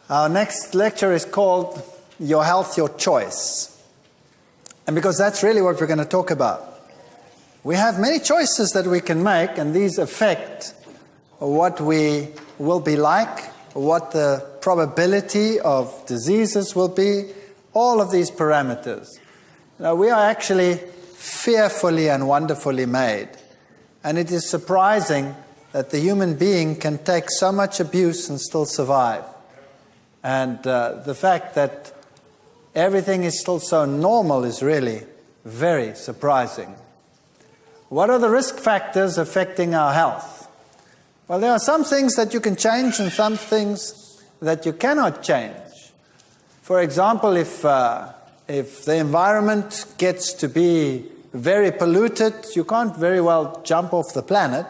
Our next lecture is called Your Health, Your Choice. And because that's really what we're going to talk about. We have many choices that we can make, and these affect what we will be like, what the probability of diseases will be, all of these parameters. Now, we are actually fearfully and wonderfully made. And it is surprising that the human being can take so much abuse and still survive. And the fact that everything is still so normal is really very surprising. What are the risk factors affecting our health? Well, there are some things that you can change and some things that you cannot change. For example, if the environment gets to be very polluted, you can't very well jump off the planet.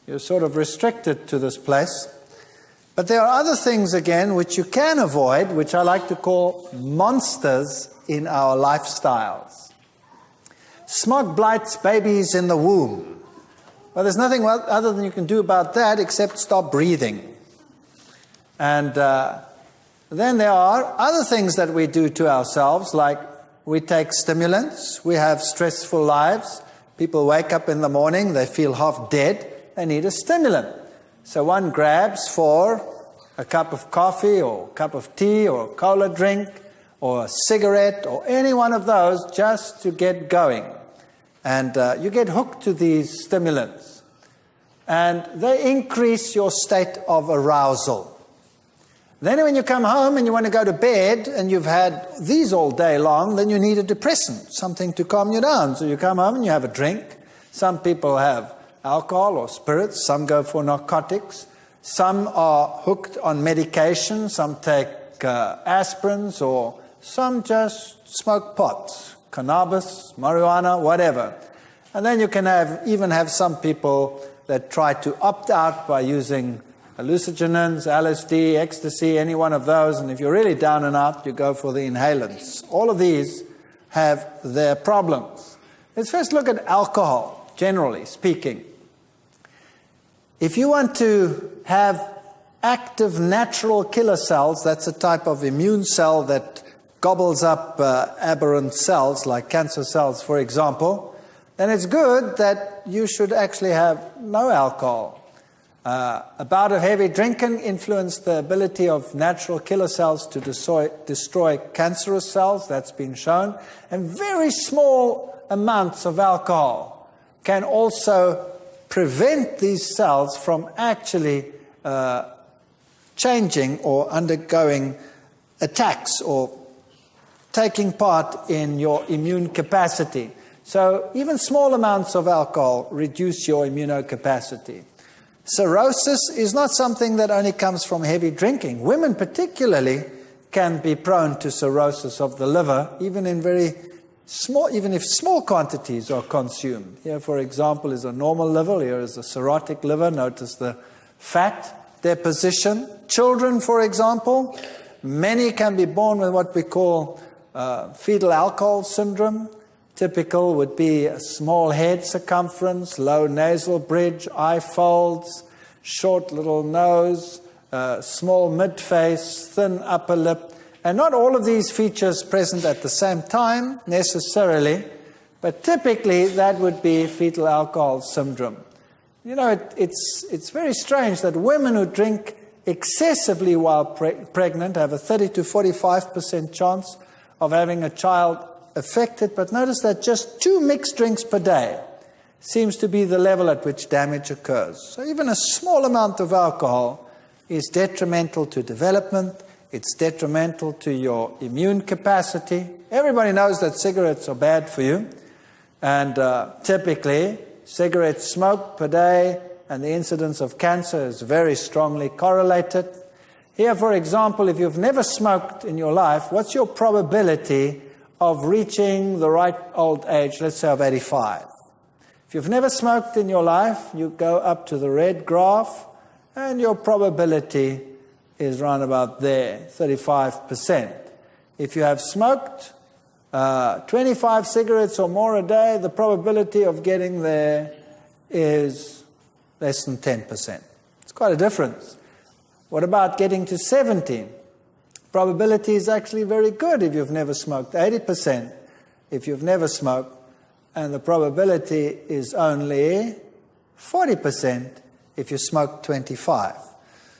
You're sort of restricted to this place. But there are other things, again, which you can avoid, which I like to call monsters in our lifestyles. Smog blights babies in the womb. Well, there's nothing other than you can do about that except stop breathing. And then there are other things that we do to ourselves, like we take stimulants, we have stressful lives. People wake up in the morning, they feel half dead, they need a stimulant. So one grabs for a cup of coffee or a cup of tea or a cola drink or a cigarette or any one of those just to get going. And you get hooked to these stimulants. And they increase your state of arousal. Then when you come home and you want to go to bed and you've had these all day long, then you need a depressant, something to calm you down. So you come home and you have a drink. Some people have alcohol or spirits, some go for narcotics, some are hooked on medication, some take aspirins, or some just smoke pot, cannabis, marijuana, whatever. And then you can even have some people that try to opt out by using hallucinogens, LSD, ecstasy, any one of those, and if you're really down and out, you go for the inhalants. All of these have their problems. Let's first look at alcohol, generally speaking. If you want to have active natural killer cells, that's a type of immune cell that gobbles up aberrant cells, like cancer cells, for example, then it's good that you should actually have no alcohol. A bout of heavy drinking influenced the ability of natural killer cells to destroy cancerous cells, that's been shown, and very small amounts of alcohol can also prevent these cells from actually changing or undergoing attacks or taking part in your immune capacity. So even small amounts of alcohol reduce your immunocapacity. Cirrhosis is not something that only comes from heavy drinking. Women particularly can be prone to cirrhosis of the liver, even if small quantities are consumed. Here, for example, is a normal liver. Here is a cirrhotic liver. Notice the fat deposition. Children, for example, many can be born with what we call fetal alcohol syndrome. Typical would be a small head circumference, low nasal bridge, eye folds, short little nose, small mid-face, thin upper lip. And not all of these features present at the same time, necessarily, but typically that would be fetal alcohol syndrome. You know, it's very strange that women who drink excessively while pregnant have a 30 to 45% chance of having a child affected, but notice that just 2 mixed drinks per day seems to be the level at which damage occurs. So even a small amount of alcohol is detrimental to development. It's detrimental to your immune capacity. Everybody knows that cigarettes are bad for you. And typically, cigarette smoke per day and the incidence of cancer is very strongly correlated. Here, for example, if you've never smoked in your life, what's your probability of reaching the right old age, let's say of 85? If you've never smoked in your life, you go up to the red graph, and your probability is around about there, 35%. If you have smoked 25 cigarettes or more a day, the probability of getting there is less than 10%. It's quite a difference. What about getting to 70? Probability is actually very good if you've never smoked, 80% if you've never smoked, and the probability is only 40% if you smoke 25.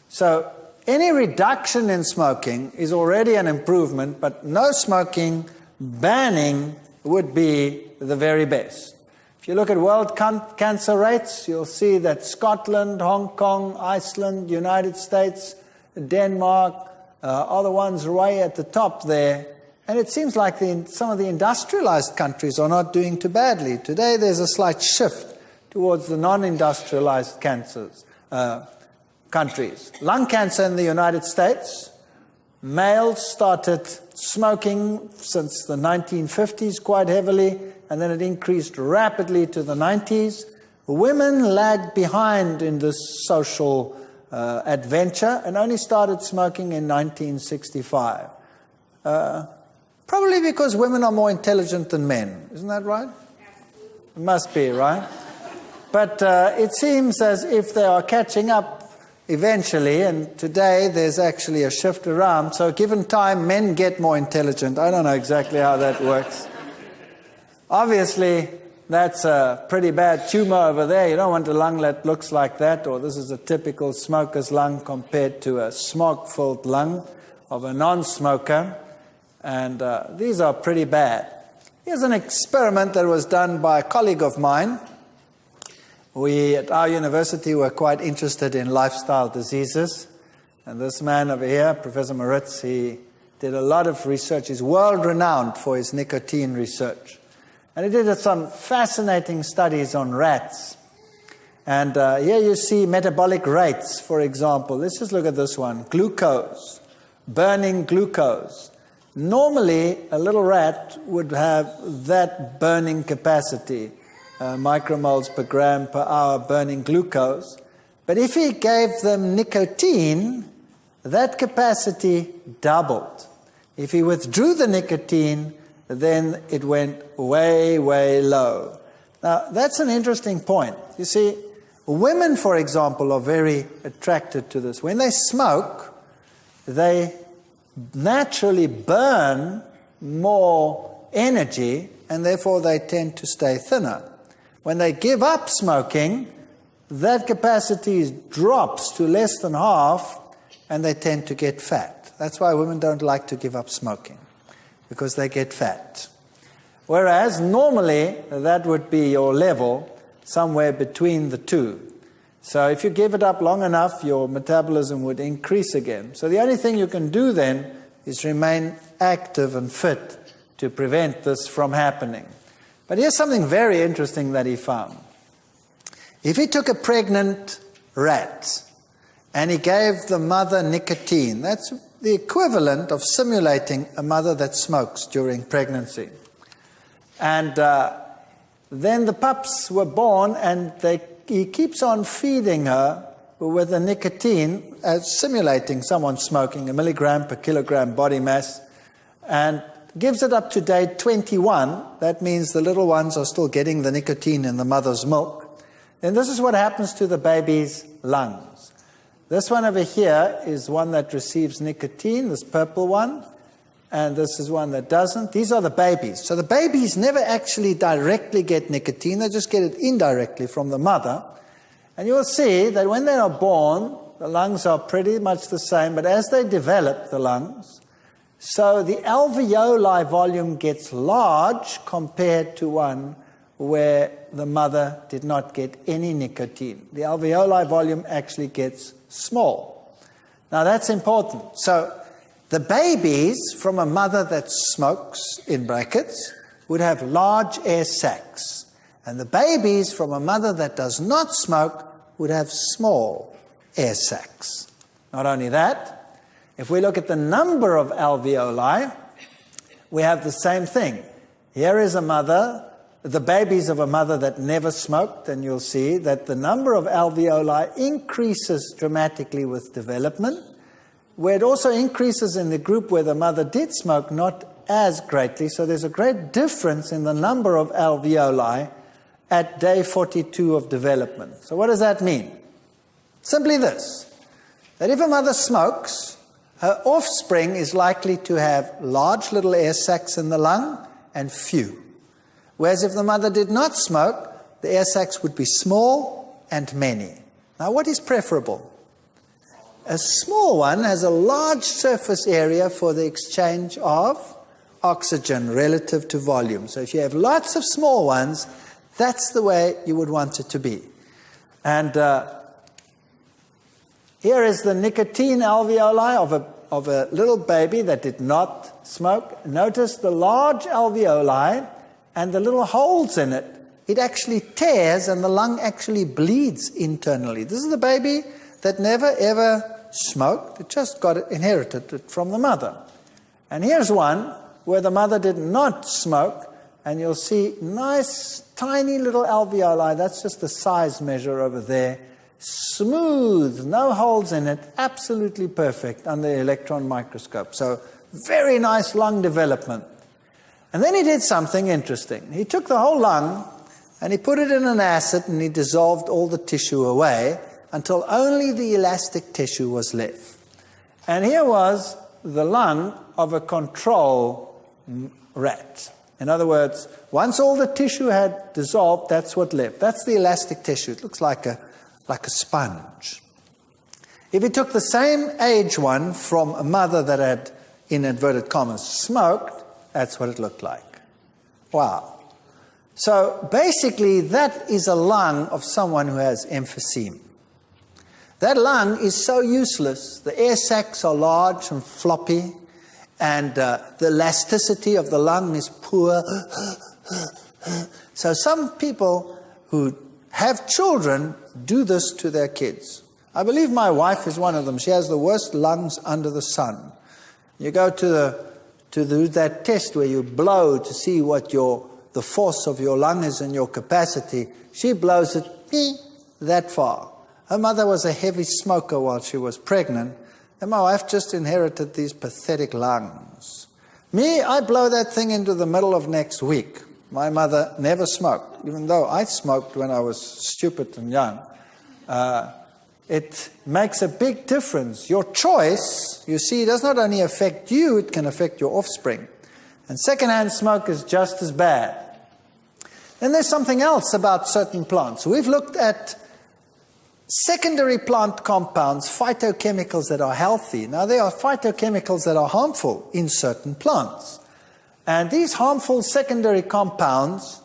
So any reduction in smoking is already an improvement, but no smoking, banning would be the very best. If you look at world cancer rates, you'll see that Scotland, Hong Kong, Iceland, United States, Denmark are the ones way at the top there. And it seems like some of the industrialized countries are not doing too badly. Today there's a slight shift towards the non-industrialized countries. Lung cancer in the United States, males started smoking since the 1950s quite heavily, and then it increased rapidly to the 90s. Women lagged behind in this social adventure and only started smoking in 1965. Probably because women are more intelligent than men. Isn't that right? It must be, right? But it seems as if they are catching up eventually, and today there's actually a shift around. So given time, men get more intelligent. I don't know exactly how that works. Obviously, that's a pretty bad tumor over there. You don't want a lung that looks like that, or this is a typical smoker's lung compared to a smoke-filled lung of a non-smoker. And these are pretty bad. Here's an experiment that was done by a colleague of mine. We at our university were quite interested in lifestyle diseases. And this man over here, Professor Moritz, he did a lot of research. He's world-renowned for his nicotine research. And he did some fascinating studies on rats. And here you see metabolic rates, for example. Let's just look at this one. Glucose, burning glucose. Normally, a little rat would have that burning capacity, micromoles per gram per hour burning glucose. But if he gave them nicotine, that capacity doubled. If he withdrew the nicotine, then it went way, way low. Now, that's an interesting point. You see, women, for example, are very attracted to this. When they smoke, they naturally burn more energy, and therefore they tend to stay thinner. When they give up smoking, that capacity drops to less than half, and they tend to get fat. That's why women don't like to give up smoking, because they get fat. Whereas normally that would be your level somewhere between the two. So if you give it up long enough, your metabolism would increase again. So the only thing you can do then is remain active and fit to prevent this from happening. But here's something very interesting that he found. If he took a pregnant rat and he gave the mother nicotine, that's the equivalent of simulating a mother that smokes during pregnancy. And then the pups were born, and he keeps on feeding her with the nicotine, simulating someone smoking, 1 milligram per kilogram body mass, and gives it up to day 21. That means the little ones are still getting the nicotine in the mother's milk. Then this is what happens to the baby's lungs. This one over here is one that receives nicotine, this purple one, and this is one that doesn't. These are the babies. So the babies never actually directly get nicotine, they just get it indirectly from the mother. And you'll see that when they are born, the lungs are pretty much the same, but as they develop the lungs, so the alveoli volume gets large compared to one where the mother did not get any nicotine. The alveoli volume actually gets small. Now that's important. So the babies from a mother that smokes, in brackets, would have large air sacs. And the babies from a mother that does not smoke would have small air sacs. Not only that, if we look at the number of alveoli, we have the same thing. Here is a mother, the babies of a mother that never smoked, and you'll see that the number of alveoli increases dramatically with development, where it also increases in the group where the mother did smoke, not as greatly. So there's a great difference in the number of alveoli at day 42 of development. So what does that mean? Simply this, that if a mother smokes, her offspring is likely to have large little air sacs in the lung and few. Whereas if the mother did not smoke, the air sacs would be small and many. Now what is preferable? A small one has a large surface area for the exchange of oxygen relative to volume. So if you have lots of small ones, that's the way you would want it to be. And here is the nicotine alveoli of a little baby that did not smoke. Notice the large alveoli and the little holes in it. It actually tears and the lung actually bleeds internally. This is the baby that never ever smoked. It just inherited it from the mother. And here's one where the mother did not smoke, and you'll see nice tiny little alveoli. That's just the size measure over there. Smooth, no holes in it, absolutely perfect under the electron microscope. So very nice lung development. And then he did something interesting. He took the whole lung and he put it in an acid and he dissolved all the tissue away until only the elastic tissue was left. And here was the lung of a control rat. In other words, once all the tissue had dissolved, that's what left. That's the elastic tissue. It looks like a sponge. If you took the same age one from a mother that had, in inverted commas, smoked, that's what it looked like. Wow. So basically, that is a lung of someone who has emphysema. That lung is so useless. The air sacs are large and floppy, and the elasticity of the lung is poor. So some people who have children do this to their kids. I believe my wife is one of them. She has the worst lungs under the sun. You go to that test where you blow to see what the force of your lung is and your capacity. She blows it that far. Her mother was a heavy smoker while she was pregnant, and my wife just inherited these pathetic lungs. Me, I blow that thing into the middle of next week. My mother never smoked, even though I smoked when I was stupid and young. It makes a big difference. Your choice, you see, does not only affect you, it can affect your offspring. And secondhand smoke is just as bad. Then there's something else about certain plants. We've looked at secondary plant compounds, phytochemicals that are healthy. Now, there are phytochemicals that are harmful in certain plants. And these harmful secondary compounds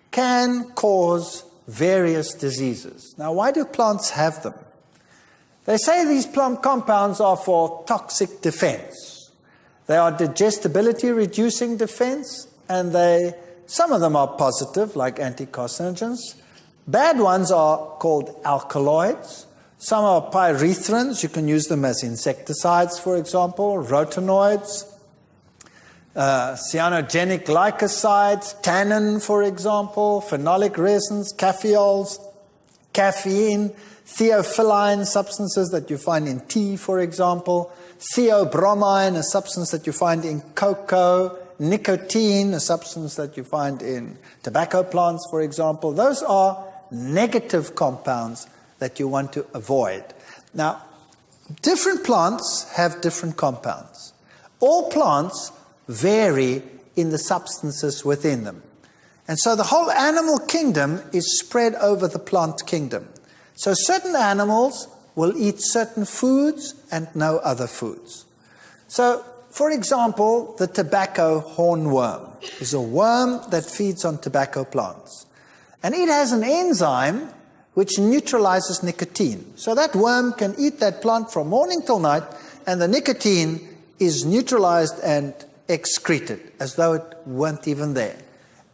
can cause various diseases. Now, why do plants have them? They say these plant compounds are for toxic defense. They are digestibility reducing defense, and some of them are positive, like anticarcinogens. Bad ones are called alkaloids. Some are pyrethrins. You can use them as insecticides, for example, rotinoids, cyanogenic glycosides, tannin, for example, phenolic resins, caffeols, caffeine, theophylline substances that you find in tea, for example, theobromine, a substance that you find in cocoa, nicotine, a substance that you find in tobacco plants, for example. Those are negative compounds that you want to avoid. Now, different plants have different compounds. All plants vary in the substances within them. And so the whole animal kingdom is spread over the plant kingdom. So certain animals will eat certain foods and no other foods. So, for example, the tobacco hornworm is a worm that feeds on tobacco plants. And it has an enzyme which neutralizes nicotine. So that worm can eat that plant from morning till night, and the nicotine is neutralized and excreted as though it weren't even there.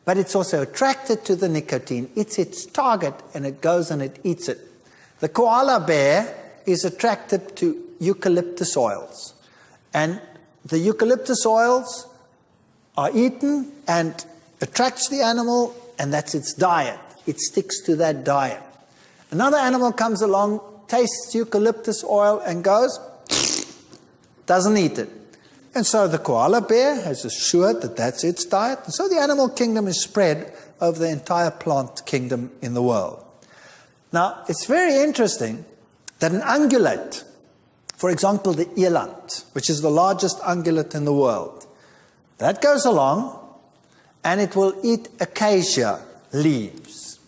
But it's also attracted to the nicotine. It's its target, and it goes and it eats it. The koala bear is attracted to eucalyptus oils. And the eucalyptus oils are eaten and attracts the animal, and that's its diet. It sticks to that diet. Another animal comes along, tastes eucalyptus oil and goes, doesn't eat it. And so the koala bear has assured that that's its diet. And so the animal kingdom is spread over the entire plant kingdom in the world. Now, it's very interesting that an ungulate, for example, the eland, which is the largest ungulate in the world, that goes along and it will eat acacia leaves.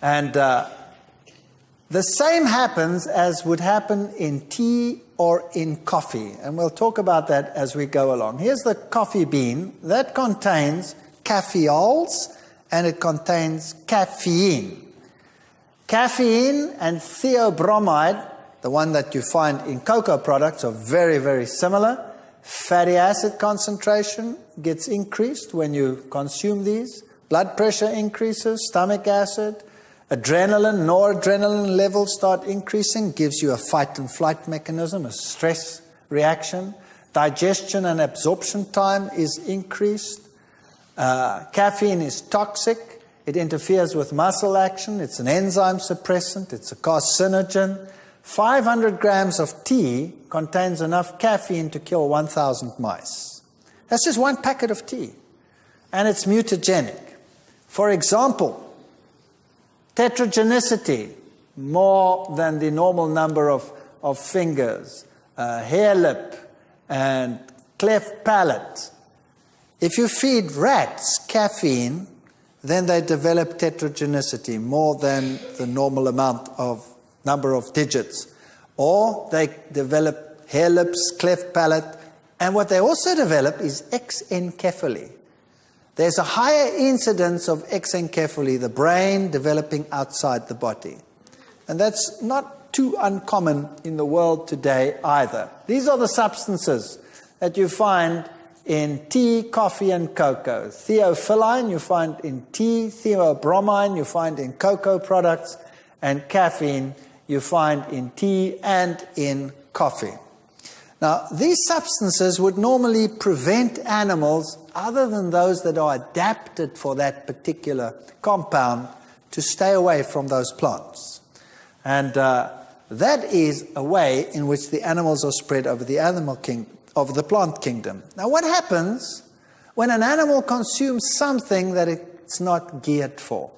And the same happens as would happen in tea or in coffee. And we'll talk about that as we go along. Here's the coffee bean. That contains caffeols and it contains caffeine. Caffeine and theobromide, the one that you find in cocoa products, are very, very similar. Fatty acid concentration gets increased when you consume these. Blood pressure increases, stomach acid, adrenaline, noradrenaline levels start increasing, gives you a fight and flight mechanism, a stress reaction. Digestion and absorption time is increased. Caffeine is toxic. It interferes with muscle action. It's an enzyme suppressant. It's a carcinogen. 500 grams of tea contains enough caffeine to kill 1,000 mice. That's just one packet of tea. And it's mutagenic. For example, tetragenicity, more than the normal number of fingers, hair lip, and cleft palate. If you feed rats caffeine, then they develop tetragenicity, more than the normal amount of number of digits. Or they develop hair lips, cleft palate, and what they also develop is exencephaly. There's a higher incidence of exencephaly, the brain developing outside the body. And that's not too uncommon in the world today either. These are the substances that you find in tea, coffee, and cocoa. Theophylline you find in tea, theobromine you find in cocoa products, and caffeine you find in tea and in coffee. Now, these substances would normally prevent animals, other than those that are adapted for that particular compound, to stay away from those plants. And that is a way in which the animals are spread over the over the plant kingdom. Now, what happens when an animal consumes something that it's not geared for?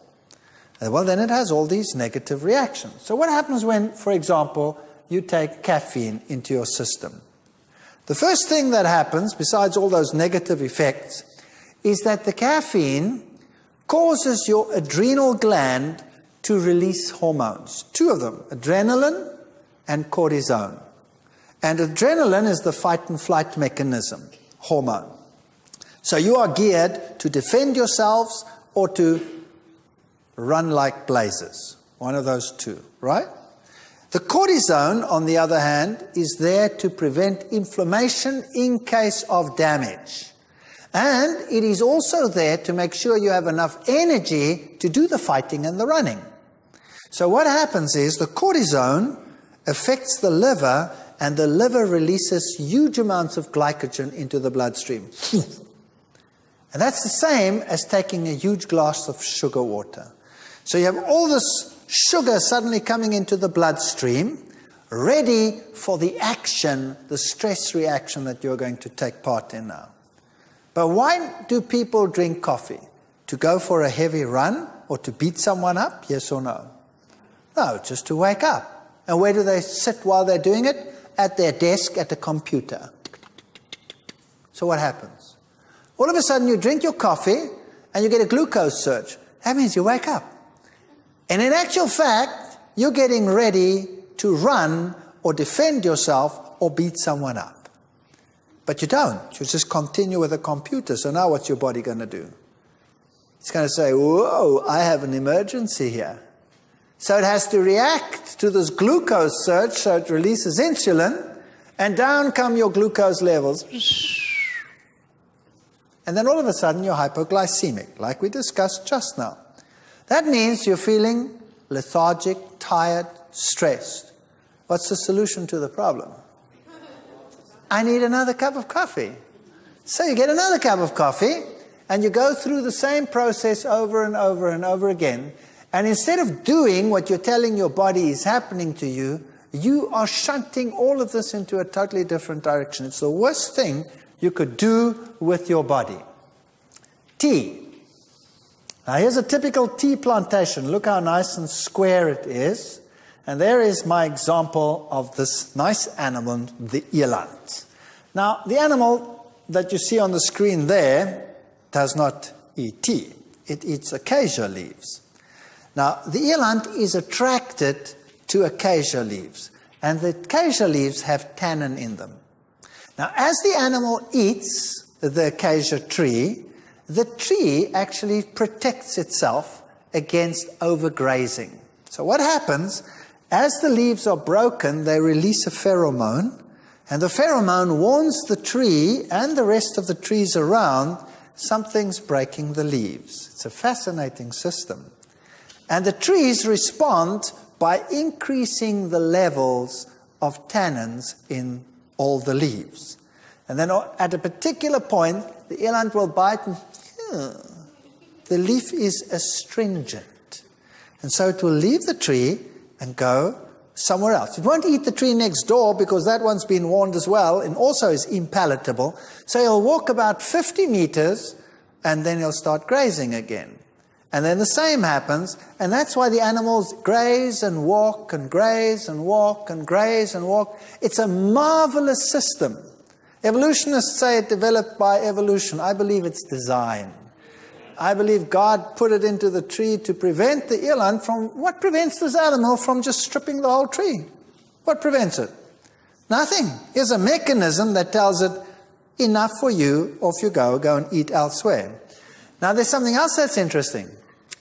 Well, then it has all these negative reactions. So what happens when, for example, you take caffeine into your system? The first thing that happens, besides all those negative effects, is that the caffeine causes your adrenal gland to release hormones. Two of them, adrenaline and cortisone. And adrenaline is the fight and flight mechanism, hormone. So you are geared to defend yourselves or to run like blazes. One of those two, right? The cortisone, on the other hand, is there to prevent inflammation in case of damage. And it is also there to make sure you have enough energy to do the fighting and the running. So what happens is the cortisone affects the liver, and the liver releases huge amounts of glycogen into the bloodstream. And that's the same as taking a huge glass of sugar water. So you have all this sugar suddenly coming into the bloodstream, ready for the action, the stress reaction that you're going to take part in now. But why do people drink coffee? To go for a heavy run or to beat someone up? Yes or no? No, just to wake up. And where do they sit while they're doing it? At their desk at a computer. So what happens? All of a sudden you drink your coffee and you get a glucose surge. That means you wake up. And in actual fact, you're getting ready to run or defend yourself or beat someone up. But you don't. You just continue with the computer. So now what's your body going to do? It's going to say, whoa, I have an emergency here. So it has to react to this glucose surge, so it releases insulin, and down come your glucose levels. And then all of a sudden you're hypoglycemic, like we discussed just now. That means you're feeling lethargic, tired, stressed. What's the solution to the problem? I need another cup of coffee. So you get another cup of coffee, and you go through the same process over and over and over again. And instead of doing what you're telling your body is happening to you, you are shunting all of this into a totally different direction. It's the worst thing you could do with your body. Tea. Now here's a typical tea plantation. Look how nice and square it is. And there is my example of this nice animal, the eland. Now the animal that you see on the screen there does not eat tea. It eats acacia leaves. Now, the eland is attracted to acacia leaves, and the acacia leaves have tannin in them. Now, as the animal eats the acacia tree, the tree actually protects itself against overgrazing. So what happens, as the leaves are broken, they release a pheromone, and the pheromone warns the tree and the rest of the trees around something's breaking the leaves. It's a fascinating system. And the trees respond by increasing the levels of tannins in all the leaves. And then at a particular point, the eland will bite and the leaf is astringent. And so it will leave the tree and go somewhere else. It won't eat the tree next door because that one's been warned as well and also is impalatable. So he'll walk about 50 meters and then he'll start grazing again. And then the same happens, and that's why the animals graze and walk and graze and walk and graze and walk. It's a marvelous system. Evolutionists say it developed by evolution. I believe it's design. I believe God put it into the tree to prevent the eland from, what prevents this animal from just stripping the whole tree? What prevents it? Nothing. Here's a mechanism that tells it, enough for you, off you go and eat elsewhere. Now there's something else that's interesting.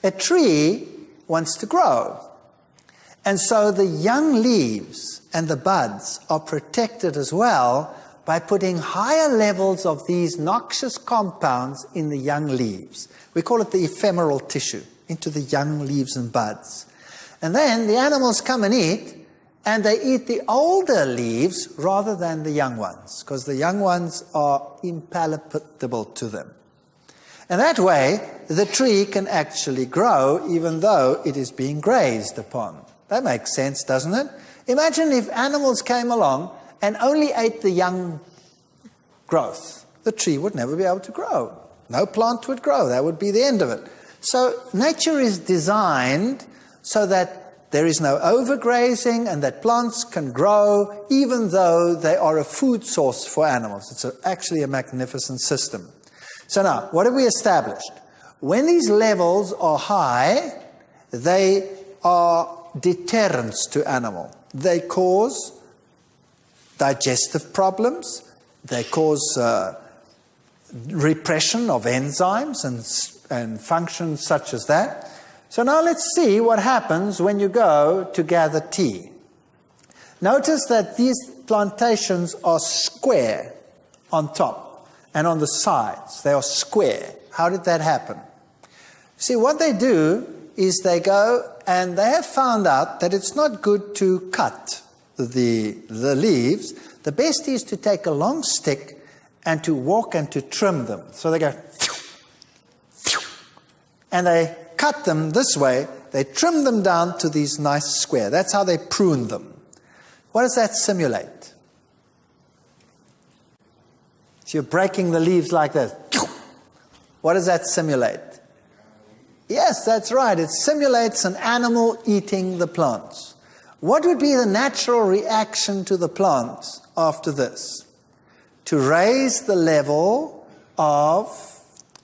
A tree wants to grow. And so the young leaves and the buds are protected as well by putting higher levels of these noxious compounds in the young leaves. We call it the ephemeral tissue, into the young leaves and buds. And then the animals come and eat, and they eat the older leaves rather than the young ones, because the young ones are impalatable to them. And that way, the tree can actually grow even though it is being grazed upon. That makes sense, doesn't it? Imagine if animals came along and only ate the young growth. The tree would never be able to grow. No plant would grow. That would be the end of it. So nature is designed so that there is no overgrazing and that plants can grow even though they are a food source for animals. It's actually a magnificent system. So now, what have we established? When these levels are high, they are deterrents to animal. They cause digestive problems. They cause repression of enzymes and functions such as that. So now let's see what happens when you go to gather tea. Notice that these plantations are square on top. And on the sides, they are square. How did that happen? See, what they do is they go and they have found out that it's not good to cut the leaves. The best is to take a long stick and to walk and to trim them. So they go, and they cut them this way. They trim them down to these nice square. That's how they prune them. What does that simulate? So you're breaking the leaves like this. What does that simulate? Yes, that's right. It simulates an animal eating the plants. What would be the natural reaction to the plants after this? To raise the level of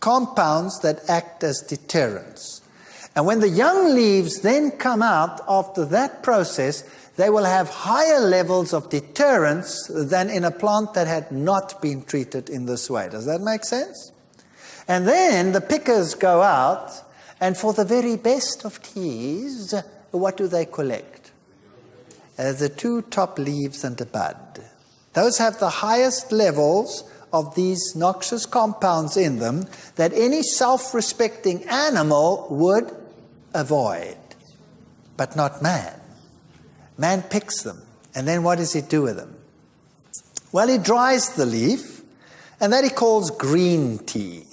compounds that act as deterrents. And when the young leaves then come out after that process, they will have higher levels of deterrence than in a plant that had not been treated in this way. Does that make sense? And then the pickers go out, and for the very best of teas, what do they collect? The two top leaves and a bud. Those have the highest levels of these noxious compounds in them that any self-respecting animal would avoid, but not man. Man picks them. And then what does he do with them? Well, he dries the leaf, and that he calls green tea.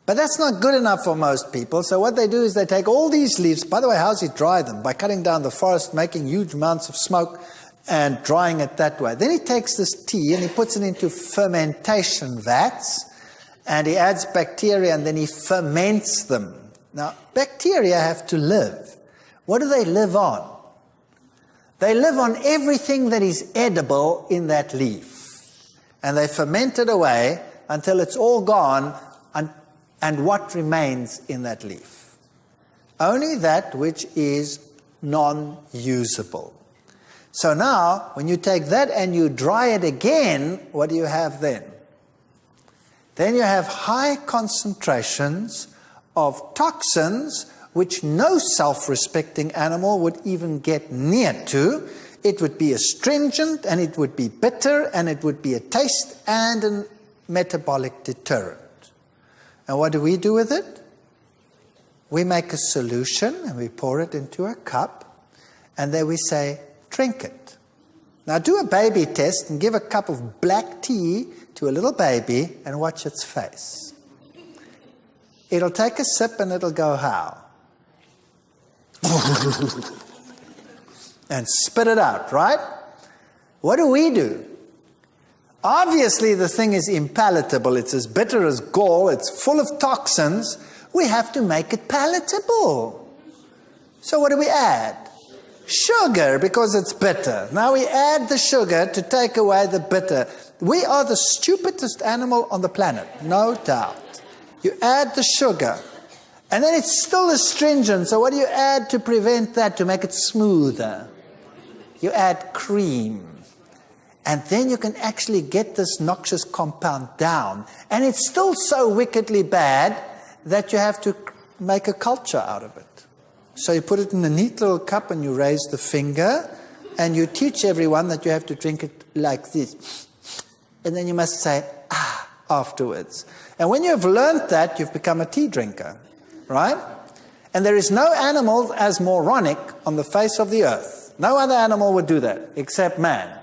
But that's not good enough for most people. So what they do is they take all these leaves. By the way, how does he dry them? By cutting down the forest, making huge amounts of smoke, and drying it that way. Then he takes this tea and he puts it into fermentation vats, and he adds bacteria, and then he ferments them. Now, bacteria have to live. What do they live on? They live on everything that is edible in that leaf. And they ferment it away until it's all gone, and what remains in that leaf? Only that which is non-usable. So now, when you take that and you dry it again, what do you have then? Then you have high concentrations of toxins which no self-respecting animal would even get near to. It would be astringent, and it would be bitter, and it would be a taste and a metabolic deterrent. And what do we do with it? We make a solution, and we pour it into a cup, and then we say, drink it. Now do a baby test and give a cup of black tea to a little baby and watch its face. It'll take a sip and it'll go, how? And spit it out, right? What do? Obviously, the thing is impalatable. It's as bitter as gall. It's full of toxins. We have to make it palatable. So what do we add? Sugar, because it's bitter. Now we add the sugar to take away the bitter. We are the stupidest animal on the planet, no doubt. You add the sugar, and then it's still astringent. So what do you add to prevent that, to make it smoother? You add cream. And then you can actually get this noxious compound down. And it's still so wickedly bad that you have to make a culture out of it. So you put it in a neat little cup and you raise the finger and you teach everyone that you have to drink it like this. And then you must say, ah, afterwards. And when you've learned that, you've become a tea drinker, right? And there is no animal as moronic on the face of the earth. No other animal would do that except man.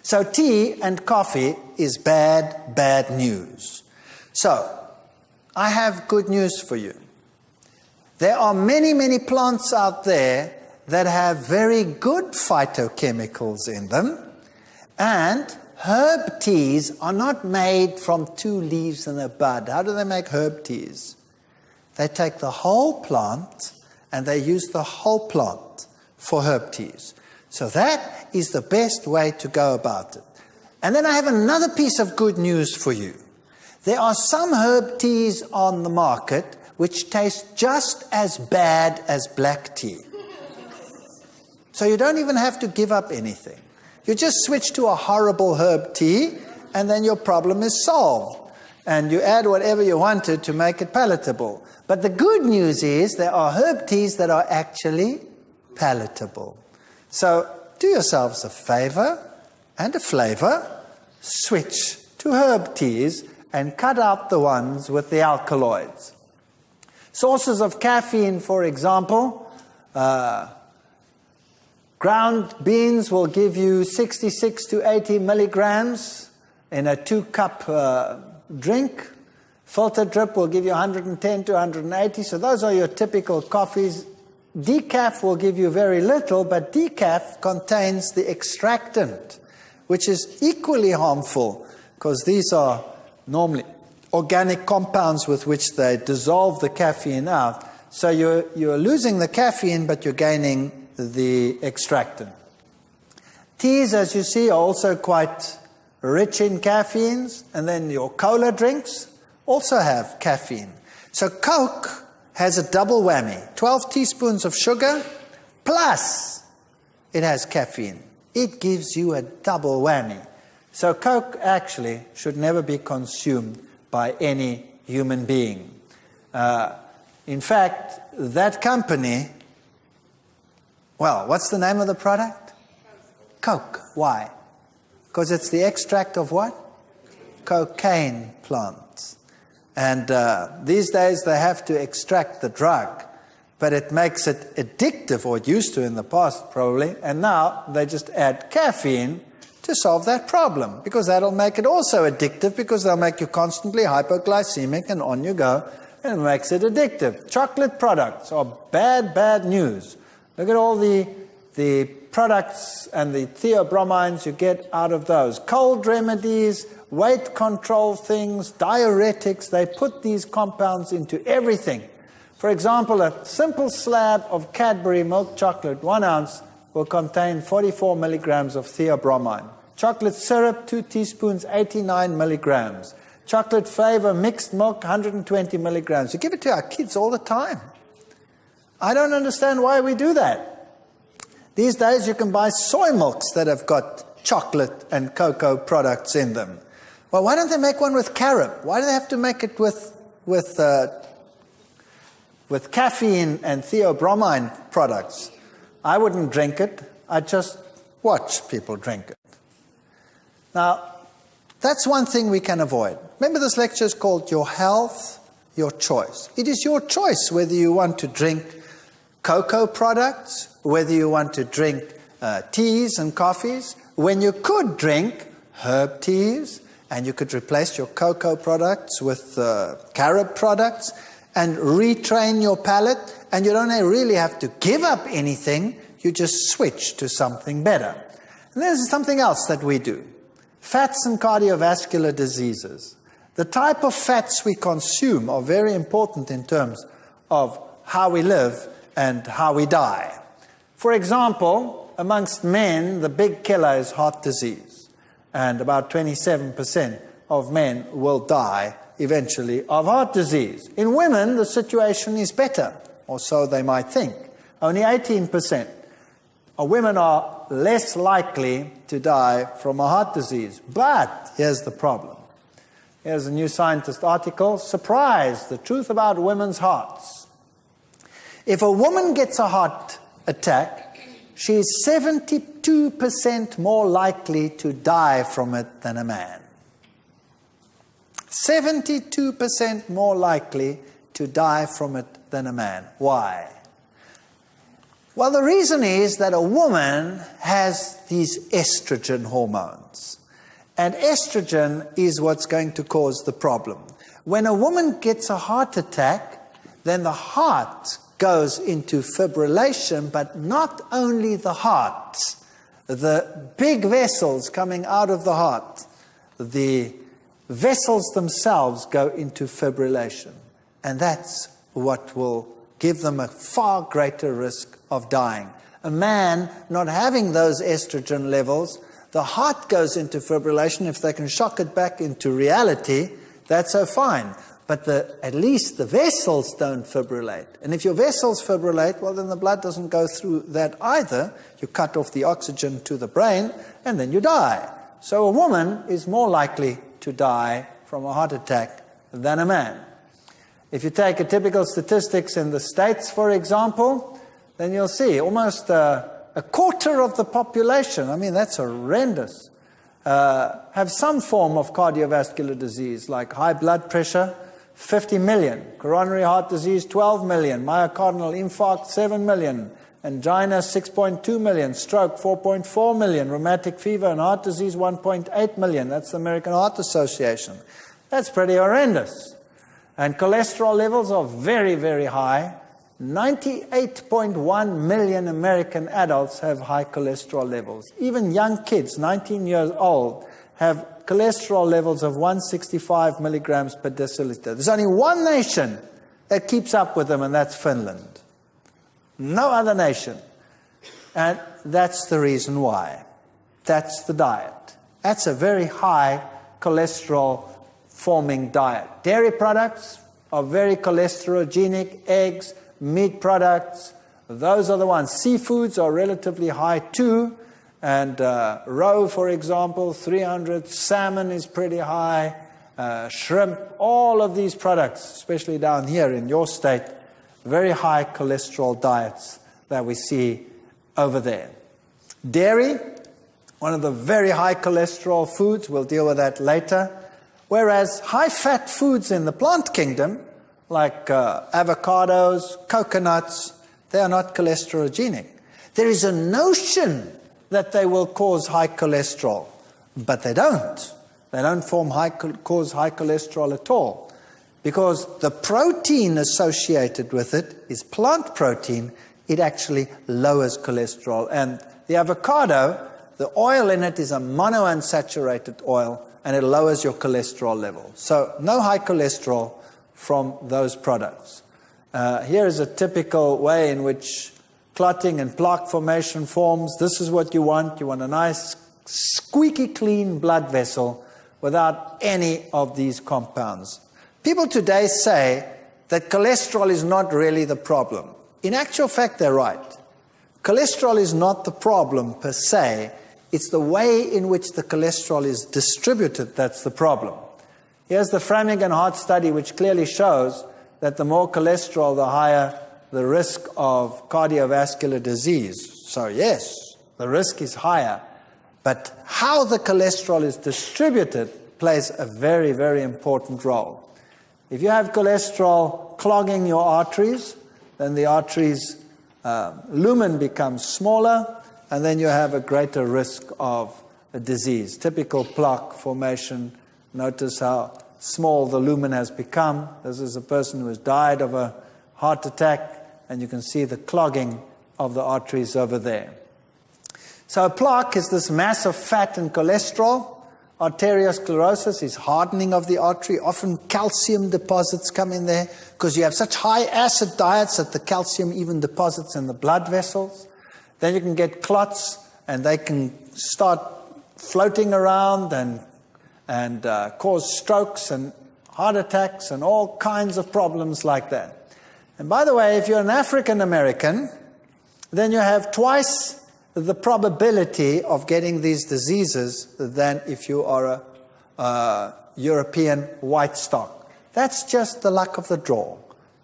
So tea and coffee is bad, bad news. So I have good news for you. There are many, many plants out there that have very good phytochemicals in them, and herb teas are not made from 2 leaves and a bud. How do they make herb teas? They take the whole plant and they use the whole plant for herb teas. So that is the best way to go about it. And then I have another piece of good news for you. There are some herb teas on the market which taste just as bad as black tea. So you don't even have to give up anything. You just switch to a horrible herb tea, and then your problem is solved. And you add whatever you wanted to make it palatable. But the good news is there are herb teas that are actually palatable. So do yourselves a favor and a flavor. Switch to herb teas and cut out the ones with the alkaloids. Sources of caffeine, for example, ground beans will give you 66 to 80 milligrams in a 2-cup drink. Filter drip will give you 110 to 180. So those are your typical coffees. Decaf will give you very little, but decaf contains the extractant, which is equally harmful because these are normally organic compounds with which they dissolve the caffeine out. So you're losing the caffeine, but you're gaining the extractant. Teas, as you see, are also quite rich in caffeines, and then your cola drinks also have caffeine. So Coke has a double whammy. 12 teaspoons of sugar, plus it has caffeine. It gives you a double whammy. So Coke actually should never be consumed by any human being. In fact, that company, well, what's the name of the product? Coke. Why? Because it's the extract of what? Cocaine plants. And these days they have to extract the drug. but it makes it addictive, or it used to in the past probably, and now they just add caffeine to solve that problem, because that'll make it also addictive, because they'll make you constantly hypoglycemic and on you go, and it makes it addictive. Chocolate products are bad, bad news. Look at all the products and the theobromines you get out of those. Cold remedies, weight control things, diuretics, they put these compounds into everything. For example, a simple slab of Cadbury milk chocolate, 1 ounce, will contain 44 milligrams of theobromine. Chocolate syrup, 2 teaspoons, 89 milligrams. Chocolate flavor, mixed milk, 120 milligrams. We give it to our kids all the time. I don't understand why we do that. These days you can buy soy milks that have got chocolate and cocoa products in them. Well, why don't they make one with carob? Why do they have to make it with caffeine and theobromine products? I wouldn't drink it. I'd just watch people drink it. Now, that's one thing we can avoid. Remember, this lecture is called Your Health, Your Choice. It is your choice whether you want to drink cocoa products, whether you want to drink teas and coffees, when you could drink herb teas, and you could replace your cocoa products with carob products and retrain your palate, and you don't really have to give up anything, you just switch to something better. And there's something else that we do. Fats and cardiovascular diseases. The type of fats we consume are very important in terms of how we live and how we die. For example, amongst men, the big killer is heart disease. And about 27% of men will die eventually of heart disease. In women, the situation is better, or so they might think. Only 18% of women are less likely to die from a heart disease. But here's the problem. Here's a New Scientist article. Surprise, the truth about women's hearts. If a woman gets a heart attack, she is 72% more likely to die from it than a man. 72% more likely to die from it than a man. Why? Well, the reason is that a woman has these estrogen hormones. And estrogen is what's going to cause the problem. When a woman gets a heart attack, then the heart goes into fibrillation, but not only the heart, the big vessels coming out of the heart, the vessels themselves go into fibrillation. And that's what will give them a far greater risk of dying. A man not having those estrogen levels, the heart goes into fibrillation. If they can shock it back into reality, that's so fine. But at least the vessels don't fibrillate. And if your vessels fibrillate, well, then the blood doesn't go through that either. You cut off the oxygen to the brain, and then you die. So a woman is more likely to die from a heart attack than a man. If you take a typical statistics in the States, for example, then you'll see almost a quarter of the population, I mean, that's horrendous, have some form of cardiovascular disease, like high blood pressure, 50 million, coronary heart disease, 12 million, myocardial infarct, 7 million, angina, 6.2 million, stroke, 4.4 million, rheumatic fever and heart disease, 1.8 million. That's the American Heart Association. That's pretty horrendous. And cholesterol levels are very, very high. 98.1 million American adults have high cholesterol levels. Even young kids, 19 years old, have cholesterol levels of 165 milligrams per deciliter. There's only one nation that keeps up with them, and that's Finland. No other nation. And that's the reason why. That's the diet. That's a very high cholesterol-forming diet. Dairy products are very cholesterogenic. Eggs, meat products, those are the ones. Seafoods are relatively high too. And roe, for example, 300. Salmon is pretty high. Shrimp, all of these products, especially down here in your state, very high cholesterol diets that we see over there. Dairy, one of the very high cholesterol foods. We'll deal with that later. Whereas high-fat foods in the plant kingdom, like avocados, coconuts, They are not cholesterogenic. There is a notion that they will cause high cholesterol, but they don't. They don't cause high cholesterol at all, because the protein associated with it is plant protein. It actually lowers cholesterol. And the avocado, the oil in it is a monounsaturated oil, and it lowers your cholesterol level. So no high cholesterol from those products. Here is a typical way in which clotting and plaque formation forms. This is what you want. You want a nice, squeaky clean blood vessel without any of these compounds. People today say that cholesterol is not really the problem. In actual fact, they're right. Cholesterol is not the problem per se. It's the way in which the cholesterol is distributed that's the problem. Here's the Framingham heart study, which clearly shows that the more cholesterol, the higher the risk of cardiovascular disease. So yes, the risk is higher, but how the cholesterol is distributed plays a very, very important role. If you have cholesterol clogging your arteries, then the arteries' lumen becomes smaller, and then you have a greater risk of a disease. Typical plaque formation. Notice how small the lumen has become. This is a person who has died of a heart attack, and you can see the clogging of the arteries over there. So a plaque is this mass of fat and cholesterol. Arteriosclerosis is hardening of the artery. Often calcium deposits come in there because you have such high acid diets that the calcium even deposits in the blood vessels. Then you can get clots, and they can start floating around and cause strokes and heart attacks and all kinds of problems like that. And by the way, if you're an African American, then you have twice the probability of getting these diseases than if you are a European white stock. That's just the luck of the draw.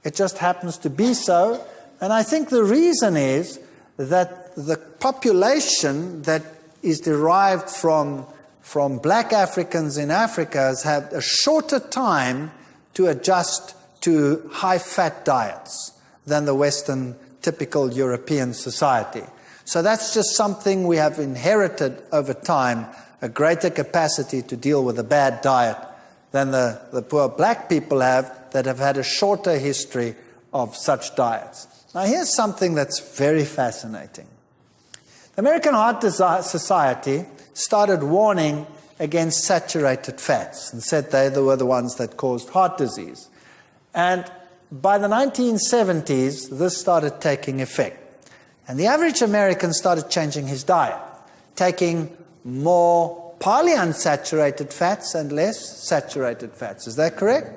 It just happens to be so. And I think the reason is that the population that is derived from black Africans in Africa has had a shorter time to adjust to high-fat diets than the Western typical European society. So that's just something we have inherited over time, a greater capacity to deal with a bad diet than the poor black people have that have had a shorter history of such diets. Now here's something that's very fascinating. The American Heart Society started warning against saturated fats and said they were the ones that caused heart disease. And by the 1970s, this started taking effect. And the average American started changing his diet, taking more polyunsaturated fats and less saturated fats. Is that correct?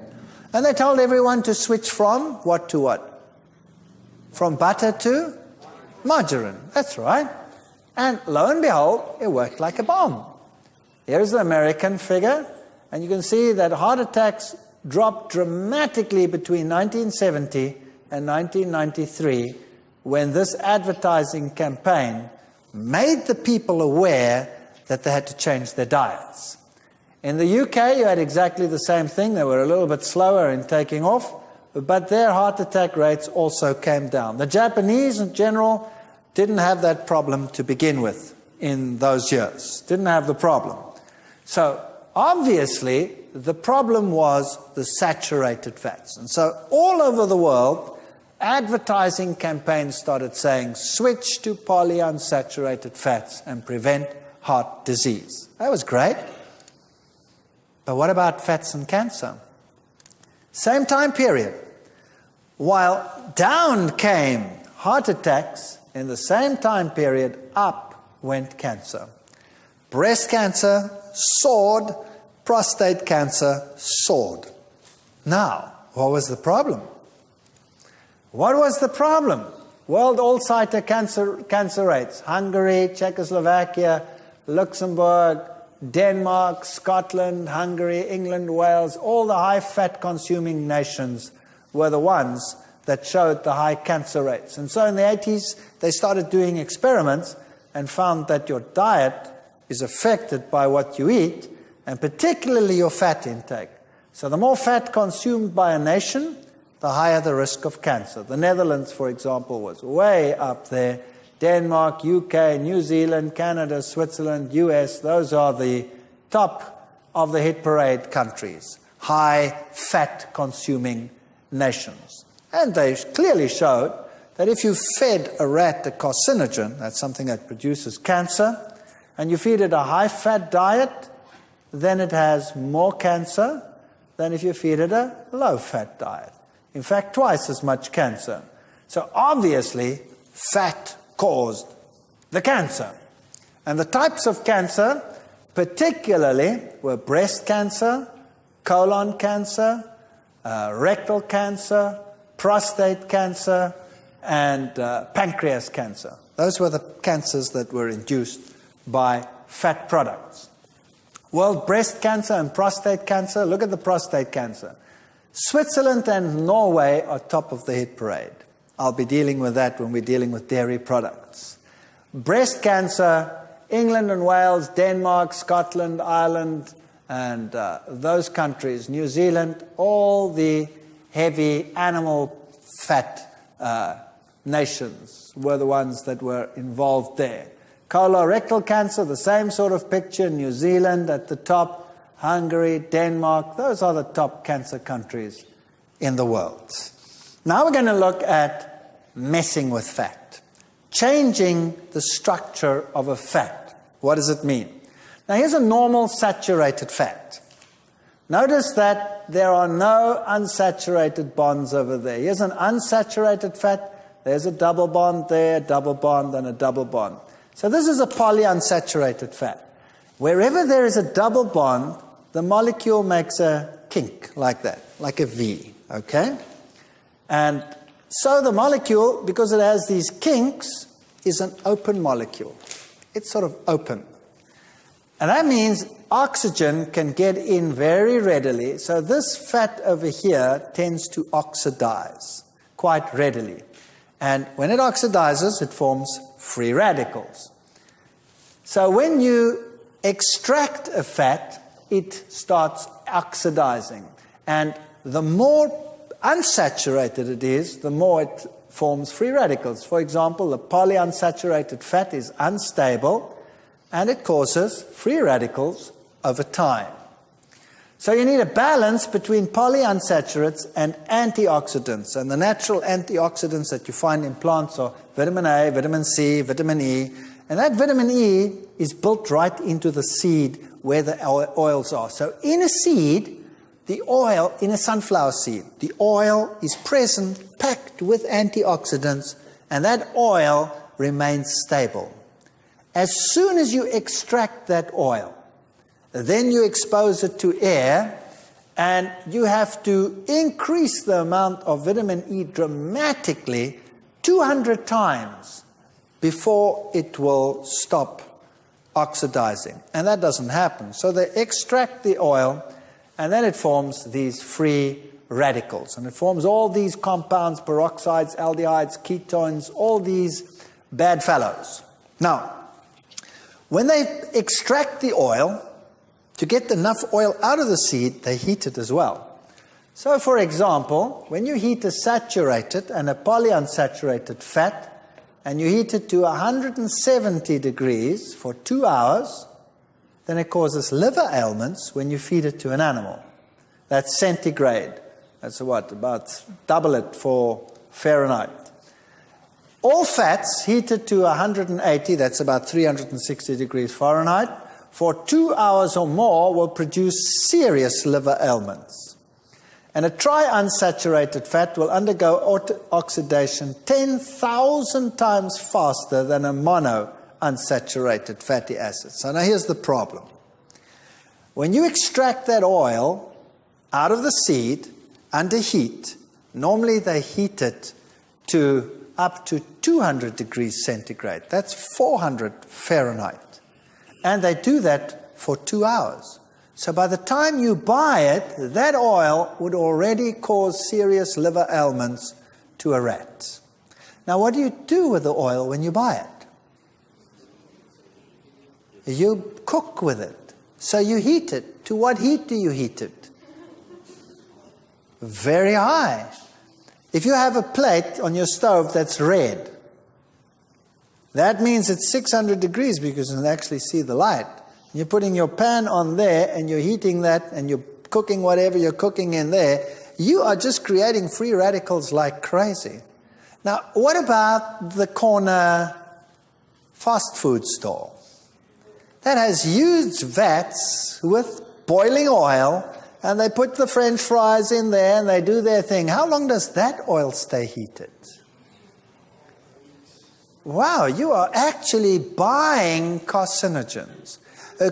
And they told everyone to switch from what to what? From butter to margarine. That's right. And lo and behold, it worked like a bomb. Here's the American figure, and you can see that heart attacks dropped dramatically between 1970 and 1993 when this advertising campaign made the people aware that they had to change their diets. In the UK, you had exactly the same thing. They were a little bit slower in taking off, but their heart attack rates also came down. The Japanese, in general, didn't have that problem to begin with in those years. Didn't have the problem. So, obviously, the problem was the saturated fats. And so, all over the world, advertising campaigns started saying, switch to polyunsaturated fats and prevent heart disease. That was great. But what about fats and cancer? Same time period. While down came heart attacks, in the same time period, up went cancer. Breast cancer soared, prostate cancer soared. Now, what was the problem? What was the problem? World all-sider cancer rates. Hungary, Czechoslovakia, Luxembourg, Denmark, Scotland, Hungary, England, Wales, all the high-fat consuming nations were the ones that showed the high cancer rates. And so in the 80s, they started doing experiments and found that your diet is affected by what you eat, and particularly your fat intake. So the more fat consumed by a nation, the higher the risk of cancer. The Netherlands, for example, was way up there. Denmark, UK, New Zealand, Canada, Switzerland, US, those are the top of the hit parade countries, high fat consuming nations. And they clearly showed that if you fed a rat a carcinogen, that's something that produces cancer, and you feed it a high fat diet, then it has more cancer than if you feed it a low fat diet. In fact, twice as much cancer. So obviously, fat caused the cancer. And the types of cancer, particularly, were breast cancer, colon cancer, rectal cancer, prostate cancer, and pancreas cancer. Those were the cancers that were induced by fat products. Well, breast cancer and prostate cancer, look at the prostate cancer. Switzerland and Norway are top of the hit parade. I'll be dealing with that when we're dealing with dairy products. Breast cancer, England and Wales, Denmark, Scotland, Ireland, and those countries, New Zealand, all the heavy animal fat nations were the ones that were involved there. Colorectal cancer, the same sort of picture, New Zealand at the top, Hungary, Denmark, those are the top cancer countries in the world. Now we're going to look at messing with fat, changing the structure of a fat. What does it mean? Now here's a normal saturated fat. Notice that there are no unsaturated bonds over there. Here's an unsaturated fat, there's a double bond there, a double bond, and a double bond. So this is a polyunsaturated fat. Wherever there is a double bond, the molecule makes a kink like that, like a V, okay? And so the molecule, because it has these kinks, is an open molecule. It's sort of open. And that means oxygen can get in very readily. So this fat over here tends to oxidize quite readily. And when it oxidizes, it forms free radicals. So when you extract a fat, it starts oxidizing. And the more unsaturated it is, the more it forms free radicals. For example, the polyunsaturated fat is unstable, and it causes free radicals over time. So you need a balance between polyunsaturates and antioxidants. And the natural antioxidants that you find in plants are vitamin A, vitamin C, vitamin E. And that vitamin E is built right into the seed where the oils are. So in a seed, the oil, in a sunflower seed, the oil is present, packed with antioxidants, and that oil remains stable. As soon as you extract that oil, then you expose it to air, and you have to increase the amount of vitamin E dramatically, 200 times, before it will stop oxidizing. And that doesn't happen. So they extract the oil, and then it forms these free radicals. And it forms all these compounds, peroxides, aldehydes, ketones, all these bad fellows. Now, when they extract the oil, to get enough oil out of the seed, they heat it as well. So, for example, when you heat a saturated and a polyunsaturated fat, and you heat it to 170 degrees for 2 hours, then it causes liver ailments when you feed it to an animal. That's centigrade. That's what, about double it for Fahrenheit. All fats heated to 180, that's about 360 degrees Fahrenheit, for 2 hours or more will produce serious liver ailments. And a triunsaturated fat will undergo oxidation 10,000 times faster than a monounsaturated fatty acid. So now here's the problem. When you extract that oil out of the seed under heat, normally they heat it to up to 200 degrees centigrade. That's 400 Fahrenheit. And they do that for 2 hours. So by the time you buy it, that oil would already cause serious liver ailments to a rat. Now, what do you do with the oil when you buy it? You cook with it. So you heat it. To what heat do you heat it? Very high. If you have a plate on your stove that's red, that means it's 600 degrees because you can actually see the light. You're putting your pan on there and you're heating that and you're cooking whatever you're cooking in there. You are just creating free radicals like crazy. Now, what about the corner fast food store? That has huge vats with boiling oil, and they put the French fries in there and they do their thing. How long does that oil stay heated? Wow, you are actually buying carcinogens.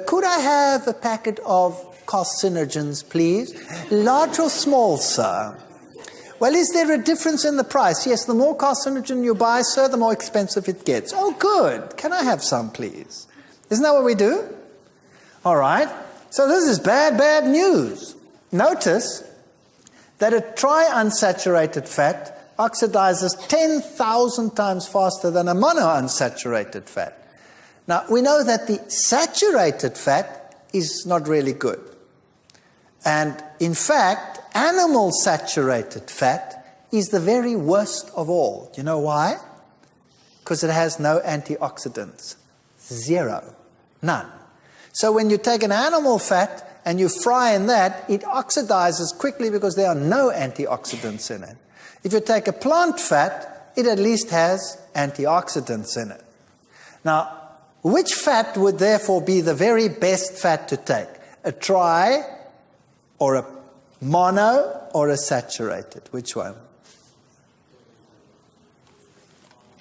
Could I have a packet of carcinogens, please? Large or small, sir? Well, is there a difference in the price? Yes, the more carcinogen you buy, sir, the more expensive it gets. Oh, good. Can I have some, please? Isn't that what we do? All right. So this is bad, bad news. Notice that a triunsaturated fat oxidizes 10,000 times faster than a monounsaturated fat. Now, we know that the saturated fat is not really good. And in fact, animal saturated fat is the very worst of all. You know why? Because it has no antioxidants. Zero. None. So when you take an animal fat and you fry in that, it oxidizes quickly because there are no antioxidants in it. If you take a plant fat, it at least has antioxidants in it. Now, which fat would therefore be the very best fat to take? A tri or a mono or a saturated? Which one?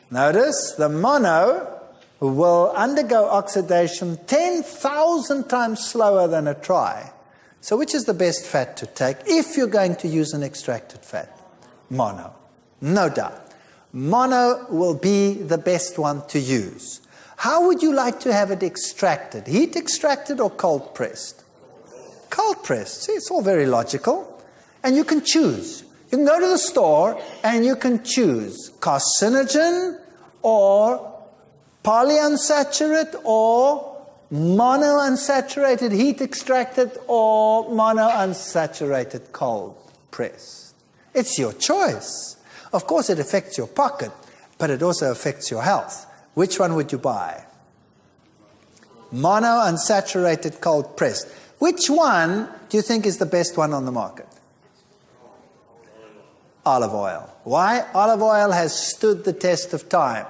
Notice the mono will undergo oxidation 10,000 times slower than a tri. So which is the best fat to take if you're going to use an extracted fat? Mono. No doubt. Mono will be the best one to use. How would you like to have it extracted? Heat extracted or cold pressed? Cold pressed. See, it's all very logical. And you can choose. You can go to the store and you can choose carcinogen or polyunsaturated or monounsaturated heat extracted or monounsaturated cold pressed. It's your choice. Of course, it affects your pocket, but it also affects your health. Which one would you buy? Monounsaturated cold pressed. Which one do you think is the best one on the market? Olive oil. Why? Olive oil has stood the test of time.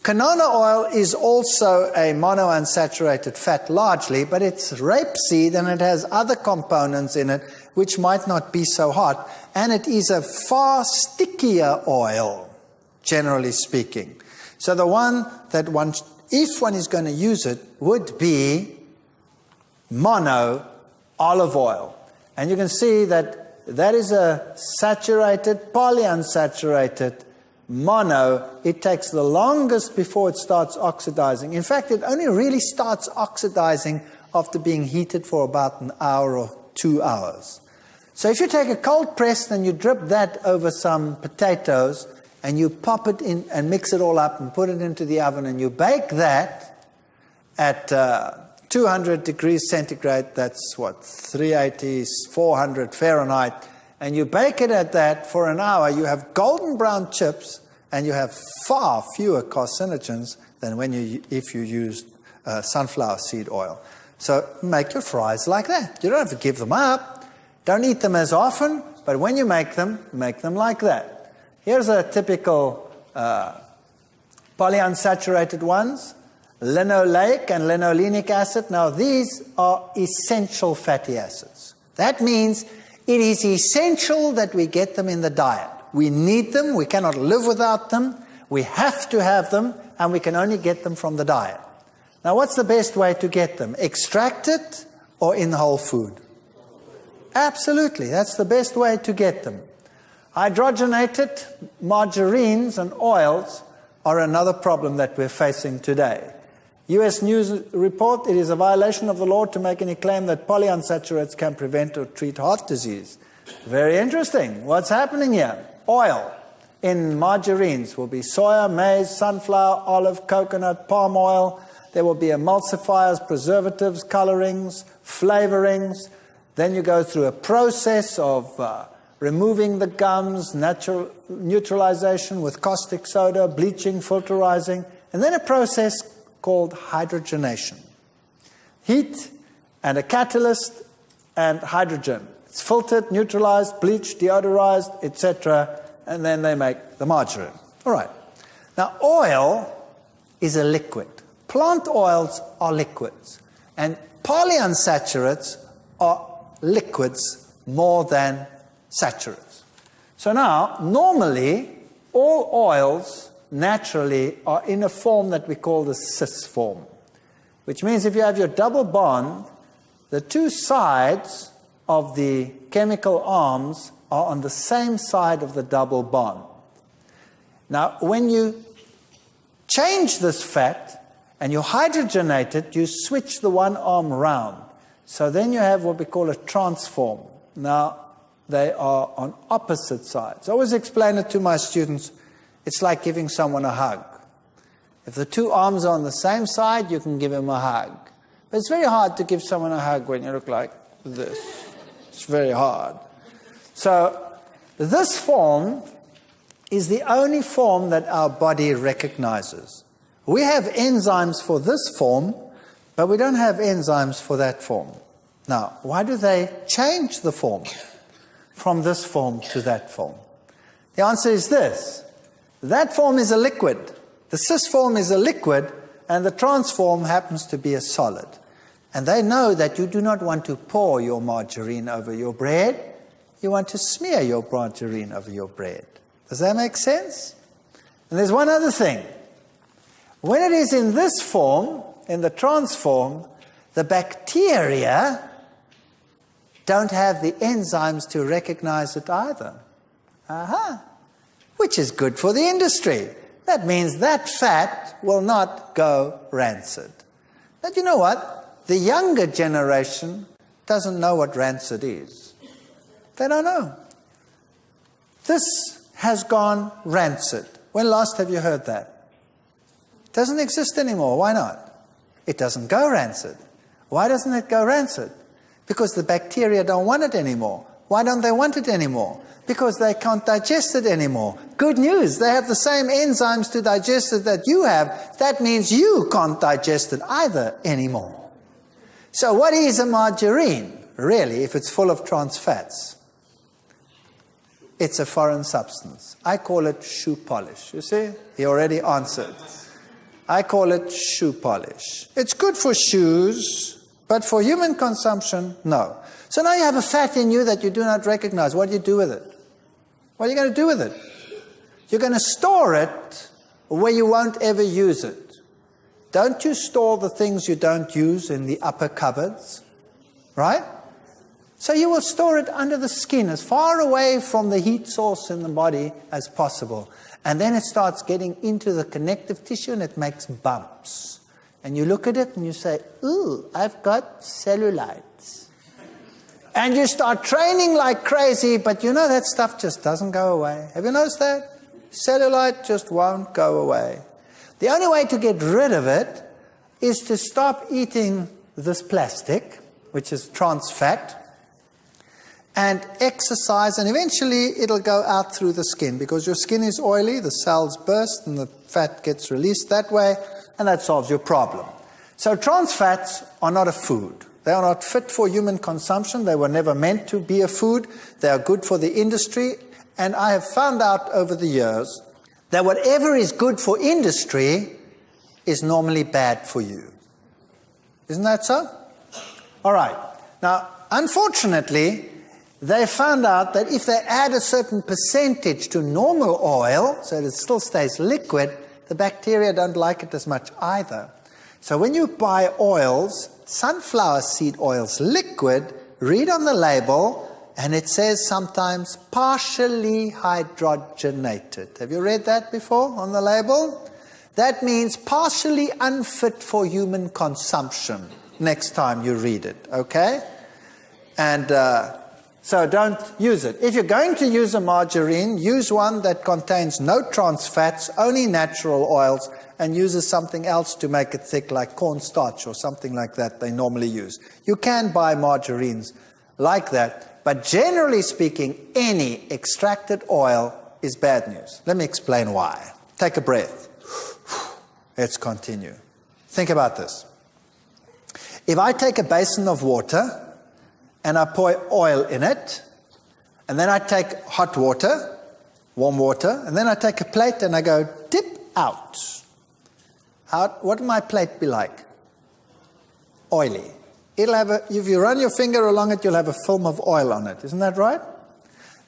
Canola oil is also a monounsaturated fat largely, but it's rapeseed and it has other components in it which might not be so hot. And it is a far stickier oil, generally speaking. So the one that if one is going to use it, would be mono olive oil. And you can see that that is a saturated, polyunsaturated mono. It takes the longest before it starts oxidizing. In fact, it only really starts oxidizing after being heated for about an hour or 2 hours. So if you take a cold press and you drip that over some potatoes and you pop it in and mix it all up and put it into the oven and you bake that at 200 degrees centigrade, that's what, 380, 400 Fahrenheit, and you bake it at that for an hour, you have golden brown chips and you have far fewer carcinogens than if you used sunflower seed oil. So make your fries like that. You don't have to give them up. Don't eat them as often, but when you make them like that. Here's a typical polyunsaturated ones, linoleic and linolenic acid. Now these are essential fatty acids. That means it is essential that we get them in the diet. We need them. We cannot live without them. We have to have them, and we can only get them from the diet. Now, what's the best way to get them? Extracted or in whole food? Absolutely. That's the best way to get them. Hydrogenated margarines and oils are another problem that we're facing today. U.S. News report, it is a violation of the law to make any claim that polyunsaturates can prevent or treat heart disease. Very interesting. What's happening here? Oil in margarines will be soya, maize, sunflower, olive, coconut, palm oil. There will be emulsifiers, preservatives, colorings, flavorings. Then you go through a process of removing the gums, natural neutralization with caustic soda, bleaching, filterizing, and then a process called hydrogenation. Heat and a catalyst and hydrogen. It's filtered, neutralized, bleached, deodorized, etc., and then they make the margarine. All right. Now, oil is a liquid. Plant oils are liquids, and polyunsaturates are liquids more than saturates. So now, normally, all oils naturally are in a form that we call the cis form, which means if you have your double bond, the two sides of the chemical arms are on the same side of the double bond. Now, when you change this fat and you hydrogenate it, you switch the one arm round. So then you have what we call a transform. Now, they are on opposite sides. I always explain it to my students. It's like giving someone a hug. If the two arms are on the same side, you can give him a hug. But it's very hard to give someone a hug when you look like this. It's very hard. So this form is the only form that our body recognizes. We have enzymes for this form, but we don't have enzymes for that form. Now, why do they change the form from this form to that form? The answer is this. That form is a liquid. The cis form is a liquid, and the trans form happens to be a solid. And they know that you do not want to pour your margarine over your bread. You want to smear your margarine over your bread. Does that make sense? And there's one other thing. When it is in this form, in the trans form, the bacteria don't have the enzymes to recognize it either. Which is good for the industry. That means that fat will not go rancid. But you know what? The younger generation doesn't know what rancid is. They don't know. This has gone rancid. When last have you heard that? It doesn't exist anymore. Why not? It doesn't go rancid. Why doesn't it go rancid? Because the bacteria don't want it anymore. Why don't they want it anymore? Because they can't digest it anymore. Good news, they have the same enzymes to digest it that you have. That means you can't digest it either anymore. So what is a margarine, really, if it's full of trans fats? It's a foreign substance. I call it shoe polish. You see? He already answered. I call it shoe polish. It's good for shoes, but for human consumption, no. So now you have a fat in you that you do not recognize. What do you do with it? What are you going to do with it? You're going to store it where you won't ever use it. Don't you store the things you don't use in the upper cupboards? Right? So you will store it under the skin, as far away from the heat source in the body as possible. And then it starts getting into the connective tissue and it makes bumps. And you look at it and you say, ooh, I've got cellulites. And you start training like crazy, but you know that stuff just doesn't go away. Have you noticed that? Cellulite just won't go away. The only way to get rid of it is to stop eating this plastic, which is trans fat, and exercise, and eventually it'll go out through the skin because your skin is oily, the cells burst and the fat gets released that way, and that solves your problem. So trans fats are not a food. They are not fit for human consumption. They were never meant to be a food. They are good for the industry. And I have found out over the years that whatever is good for industry is normally bad for you. Isn't that so? All right. Now, unfortunately, they found out that if they add a certain percentage to normal oil, so that it still stays liquid, the bacteria don't like it as much either. So when you buy oils, sunflower seed oils liquid, read on the label, and it says sometimes partially hydrogenated. Have you read that before on the label? That means partially unfit for human consumption next time you read it, okay? And so don't use it. If you're going to use a margarine, use one that contains no trans fats, only natural oils, and uses something else to make it thick, like cornstarch or something like that they normally use. You can buy margarines like that. But generally speaking, any extracted oil is bad news. Let me explain why. Take a breath. Let's continue. Think about this. If I take a basin of water and I pour oil in it, and then I take hot water, warm water, and then I take a plate and I go dip out. What will my plate be like? Oily. It'll have if you run your finger along it, you'll have a film of oil on it. Isn't that right?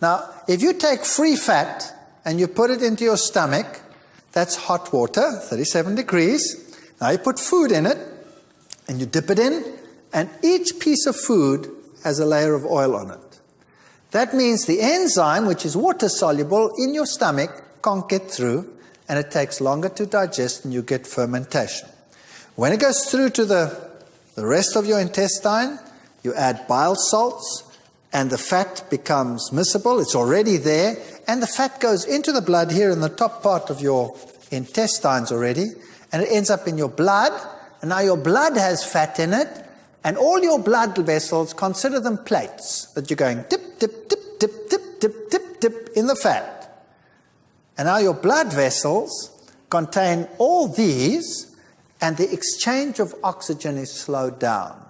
Now, if you take free fat and you put it into your stomach, that's hot water, 37 degrees. Now you put food in it and you dip it in, and each piece of food has a layer of oil on it. That means the enzyme, which is water soluble in your stomach, can't get through, and it takes longer to digest, and you get fermentation. When it goes through to the rest of your intestine, you add bile salts, and the fat becomes miscible. It's already there, and the fat goes into the blood here in the top part of your intestines already, and it ends up in your blood, and now your blood has fat in it, and all your blood vessels, consider them plates that you're going dip, dip, dip, dip, dip, dip, dip, dip in the fat. And now your blood vessels contain all these, and the exchange of oxygen is slowed down.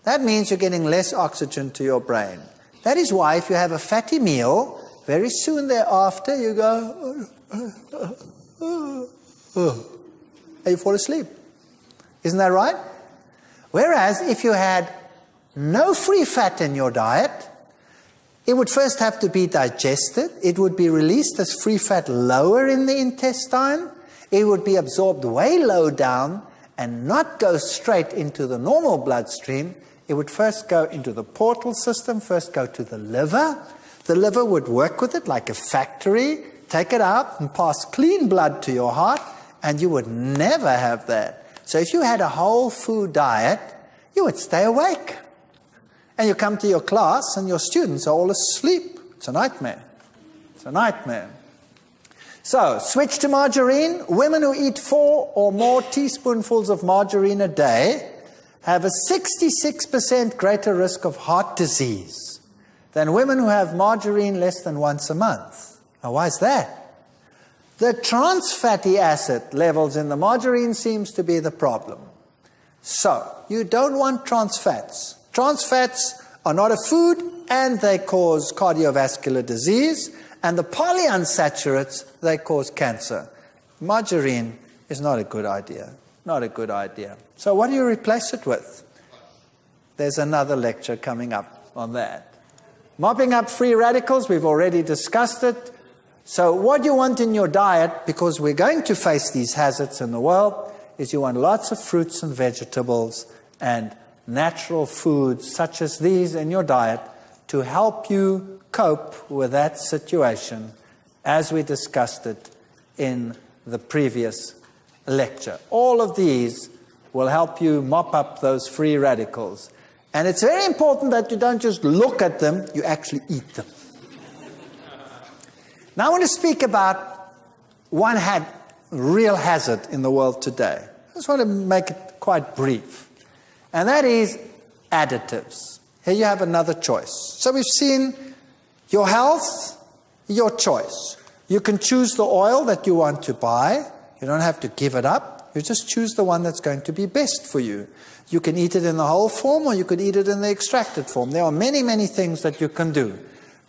That means you're getting less oxygen to your brain. That is why if you have a fatty meal, very soon thereafter you go, and you fall asleep. Isn't that right? Whereas if you had no free fat in your diet, it would first have to be digested. It would be released as free fat lower in the intestine. It would be absorbed way low down and not go straight into the normal bloodstream. It would first go into the portal system, first go to the liver. The liver would work with it like a factory, take it out and pass clean blood to your heart, and you would never have that. So if you had a whole food diet, you would stay awake. And you come to your class and your students are all asleep. It's a nightmare. It's a nightmare. So, switch to margarine. Women who eat 4 or more teaspoonfuls of margarine a day have a 66% greater risk of heart disease than women who have margarine less than once a month. Now, why is that? The trans fatty acid levels in the margarine seems to be the problem. So, you don't want trans fats. Trans fats are not a food, and they cause cardiovascular disease, and the polyunsaturates, they cause cancer. Margarine is not a good idea. Not a good idea. So what do you replace it with? There's another lecture coming up on that. Mopping up free radicals, we've already discussed it. So what you want in your diet, because we're going to face these hazards in the world, is you want lots of fruits and vegetables and natural foods such as these in your diet to help you cope with that situation as we discussed it in the previous lecture. All of these will help you mop up those free radicals. And it's very important that you don't just look at them, you actually eat them. Now I want to speak about one real hazard in the world today. I just want to make it quite brief. And that is additives. Here you have another choice. So we've seen your health, your choice. You can choose the oil that you want to buy. You don't have to give it up. You just choose the one that's going to be best for you. You can eat it in the whole form, or you could eat it in the extracted form. There are many, many things that you can do.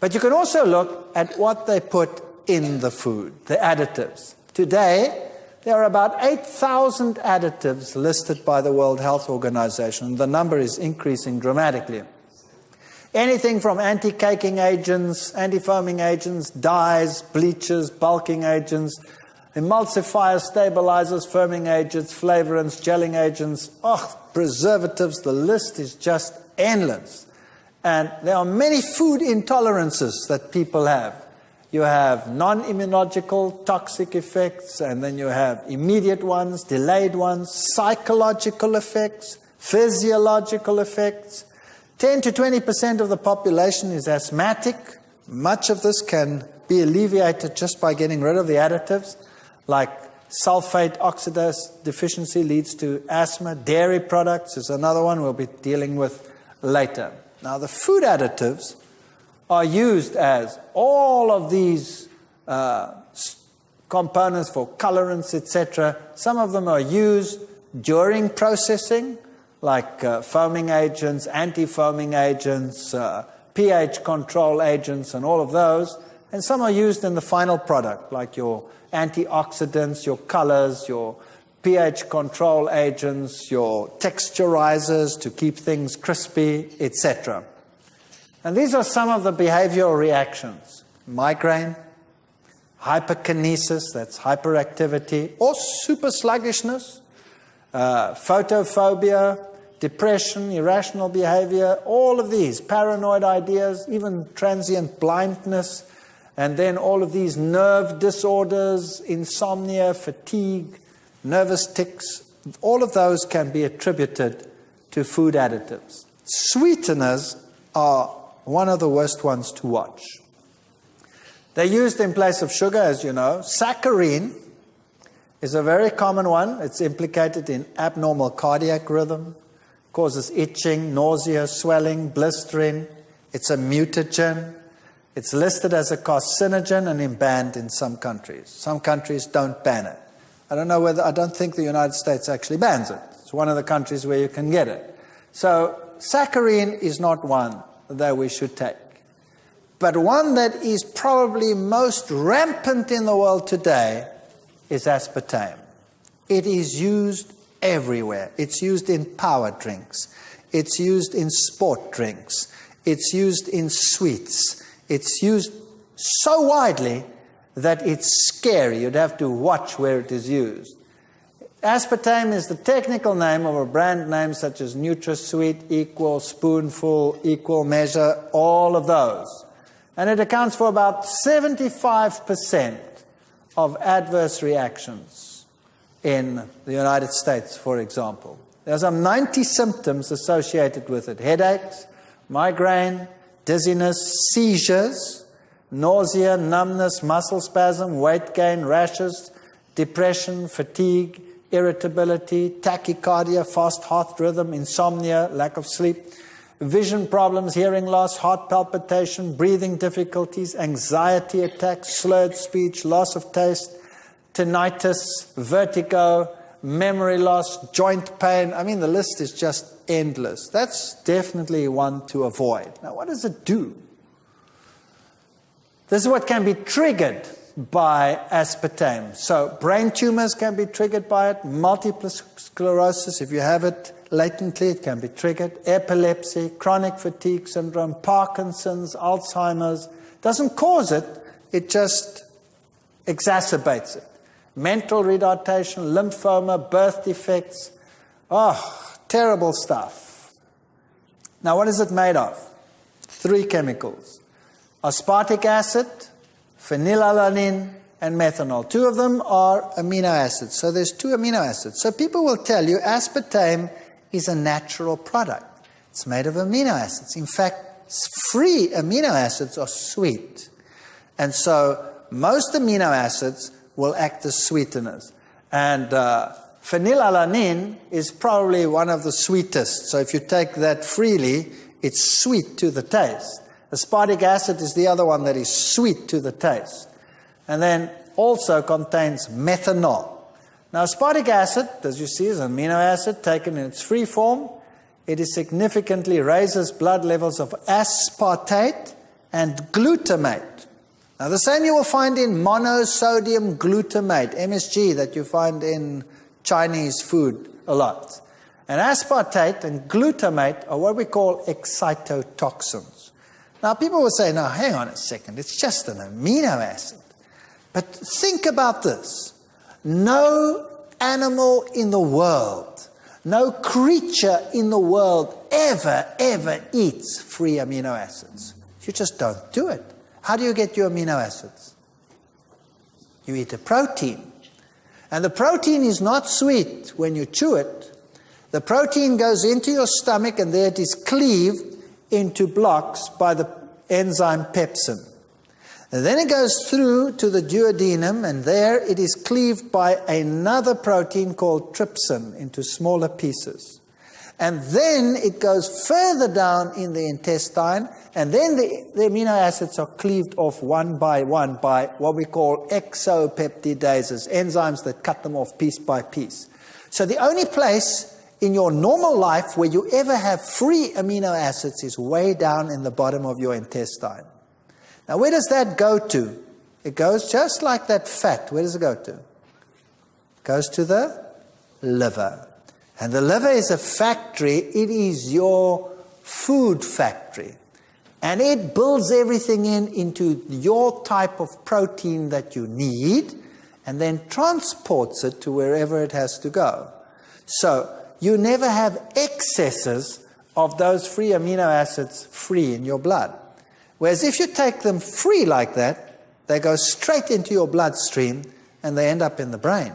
But you can also look at what they put in the food, the additives. Today, there are about 8,000 additives listed by the World Health Organization. The number is increasing dramatically. Anything from anti-caking agents, anti-foaming agents, dyes, bleachers, bulking agents, emulsifiers, stabilizers, firming agents, flavorants, gelling agents, preservatives. The list is just endless. And there are many food intolerances that people have. You have non-immunological toxic effects, and then you have immediate ones, delayed ones, psychological effects, physiological effects. 10 to 20% of the population is asthmatic. Much of this can be alleviated just by getting rid of the additives, like sulfate oxidase deficiency leads to asthma. Dairy products is another one we'll be dealing with later. Now, the food additives are used as all of these components for colorants, etc. Some of them are used during processing, like foaming agents, anti-foaming agents, pH control agents, and all of those. And some are used in the final product, like your antioxidants, your colors, your pH control agents, your texturizers to keep things crispy, etc. And these are some of the behavioral reactions. Migraine, hyperkinesis, that's hyperactivity, or super sluggishness, photophobia, depression, irrational behavior, all of these, paranoid ideas, even transient blindness, and then all of these nerve disorders, insomnia, fatigue, nervous tics, all of those can be attributed to food additives. Sweeteners are one of the worst ones to watch. They're used in place of sugar, as you know. Saccharin is a very common one. It's implicated in abnormal cardiac rhythm, causes itching, nausea, swelling, blistering. It's a mutagen. It's listed as a carcinogen and banned in some countries. Some countries don't ban it. I don't think the United States actually bans it. It's one of the countries where you can get it. So saccharin is not one that we should take. But one that is probably most rampant in the world today is aspartame. It is used everywhere. It's used in power drinks. It's used in sport drinks. It's used in sweets. It's used so widely that it's scary. You'd have to watch where it is used. Aspartame is the technical name of a brand name such as NutraSweet, Equal, Spoonful, Equal Measure, all of those. And it accounts for about 75% of adverse reactions in the United States, for example. There's some 90 symptoms associated with it: headaches, migraine, dizziness, seizures, nausea, numbness, muscle spasm, weight gain, rashes, depression, fatigue, irritability, tachycardia, fast heart rhythm, insomnia, lack of sleep, vision problems, hearing loss, heart palpitation, breathing difficulties, anxiety attacks, slurred speech, loss of taste, tinnitus, vertigo, memory loss, joint pain. I mean, the list is just endless. That's definitely one to avoid. Now, what does it do? This is what can be triggered by aspartame. So brain tumors can be triggered by it. Multiple sclerosis, if you have it latently, it can be triggered. Epilepsy, chronic fatigue syndrome, Parkinson's, Alzheimer's. Doesn't cause it, it just exacerbates it. Mental retardation, lymphoma, birth defects. Oh, terrible stuff. Now, what is it made of? 3 chemicals: aspartic acid, phenylalanine, and methanol. 2 of them are amino acids. So there's 2 amino acids. So people will tell you aspartame is a natural product. It's made of amino acids. In fact, free amino acids are sweet. And so most amino acids will act as sweeteners. And phenylalanine is probably one of the sweetest. So if you take that freely, it's sweet to the taste. Aspartic acid is the other one that is sweet to the taste. And then also contains methanol. Now, aspartic acid, as you see, is an amino acid taken in its free form. It significantly raises blood levels of aspartate and glutamate. Now, the same you will find in monosodium glutamate, MSG, that you find in Chinese food a lot. And aspartate and glutamate are what we call excitotoxins. Now, people will say, now, hang on a second, it's just an amino acid. But think about this. No animal in the world, no creature in the world ever eats free amino acids. You just don't do it. How do you get your amino acids? You eat a protein. And the protein is not sweet when you chew it. The protein goes into your stomach and there it is cleaved into blocks by the enzyme pepsin. And then it goes through to the duodenum, and there it is cleaved by another protein called trypsin into smaller pieces. And then it goes further down in the intestine, and then the amino acids are cleaved off one by what we call exopeptidases, enzymes that cut them off piece by piece. So the only place in your normal life where you ever have free amino acids is way down in the bottom of your intestine. Now, where does that go to? It goes just like that fat. Where does it go to? It goes to the liver. And the liver is a factory. It is your food factory. And it builds everything into your type of protein that you need and then transports it to wherever it has to go. So you never have excesses of those free amino acids free in your blood. Whereas if you take them free like that, they go straight into your bloodstream and they end up in the brain,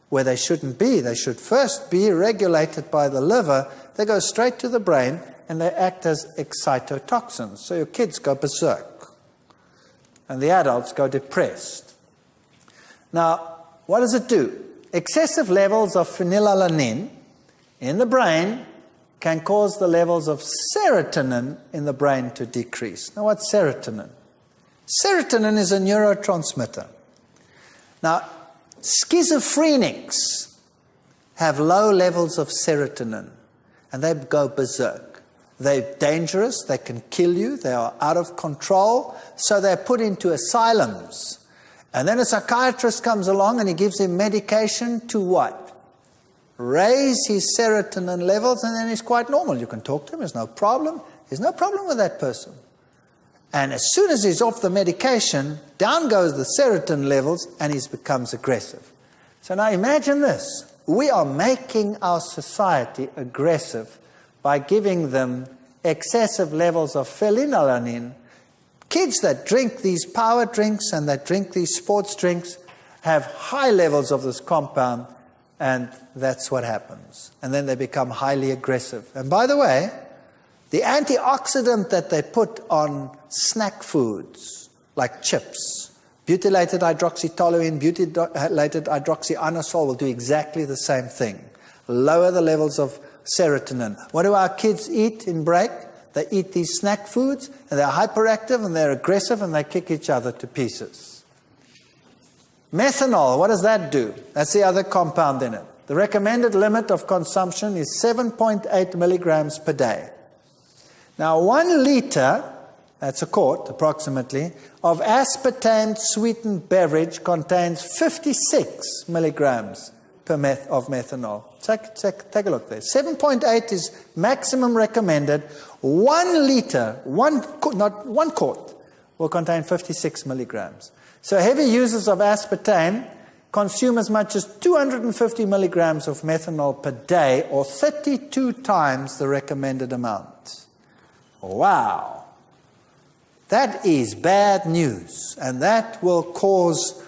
where they shouldn't be. They should first be regulated by the liver. They go straight to the brain and they act as excitotoxins. So your kids go berserk and the adults go depressed. Now, what does it do? Excessive levels of phenylalanine in the brain can cause the levels of serotonin in the brain to decrease. Now, what's serotonin? Serotonin is a neurotransmitter. Now, schizophrenics have low levels of serotonin, and they go berserk. They're dangerous, they can kill you, they are out of control, so they're put into asylums. And then a psychiatrist comes along and he gives him medication to what? Raise his serotonin levels, and then he's quite normal. You can talk to him, there's no problem. There's no problem with that person. And as soon as he's off the medication, down goes the serotonin levels and he becomes aggressive. So now imagine this. We are making our society aggressive by giving them excessive levels of phenylalanine. Kids that drink these power drinks and that drink these sports drinks have high levels of this compound, and that's what happens. And then they become highly aggressive. And by the way, the antioxidant that they put on snack foods, like chips, butylated hydroxytoluene, butylated hydroxyanisole will do exactly the same thing. Lower the levels of serotonin. What do our kids eat in break? They eat these snack foods, and they're hyperactive, and they're aggressive, and they kick each other to pieces. Methanol, what does that do? That's the other compound in it. The recommended limit of consumption is 7.8 milligrams per day. Now, 1 liter, that's a quart approximately, of aspartame sweetened beverage contains 56 milligrams of methanol. Take a look there. 7.8 is maximum recommended. 1 liter, not 1 quart, will contain 56 milligrams. So heavy users of aspartame consume as much as 250 milligrams of methanol per day, or 32 times the recommended amount. Wow. That is bad news, and that will cause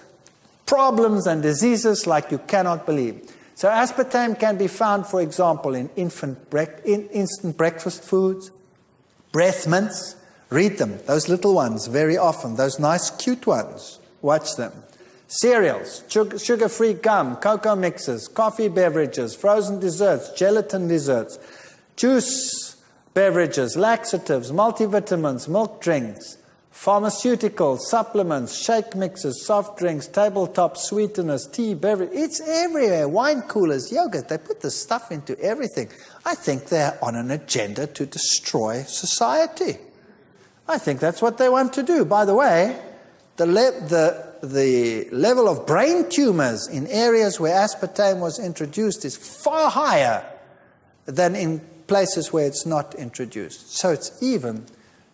problems and diseases like you cannot believe. So aspartame can be found, for example, in instant breakfast foods, breath mints. Read them, those little ones, very often, those nice, cute ones. Watch them. Cereals, sugar-free gum, cocoa mixes, coffee beverages, frozen desserts, gelatin desserts, juice beverages, laxatives, multivitamins, milk drinks, pharmaceuticals, supplements, shake mixes, soft drinks, tabletop sweeteners, tea, beverage. It's everywhere. Wine coolers, yogurt. They put this stuff into everything. I think they're on an agenda to destroy society. I think that's what they want to do. By the way, the level of brain tumors in areas where aspartame was introduced is far higher than in places where it's not introduced. So it's even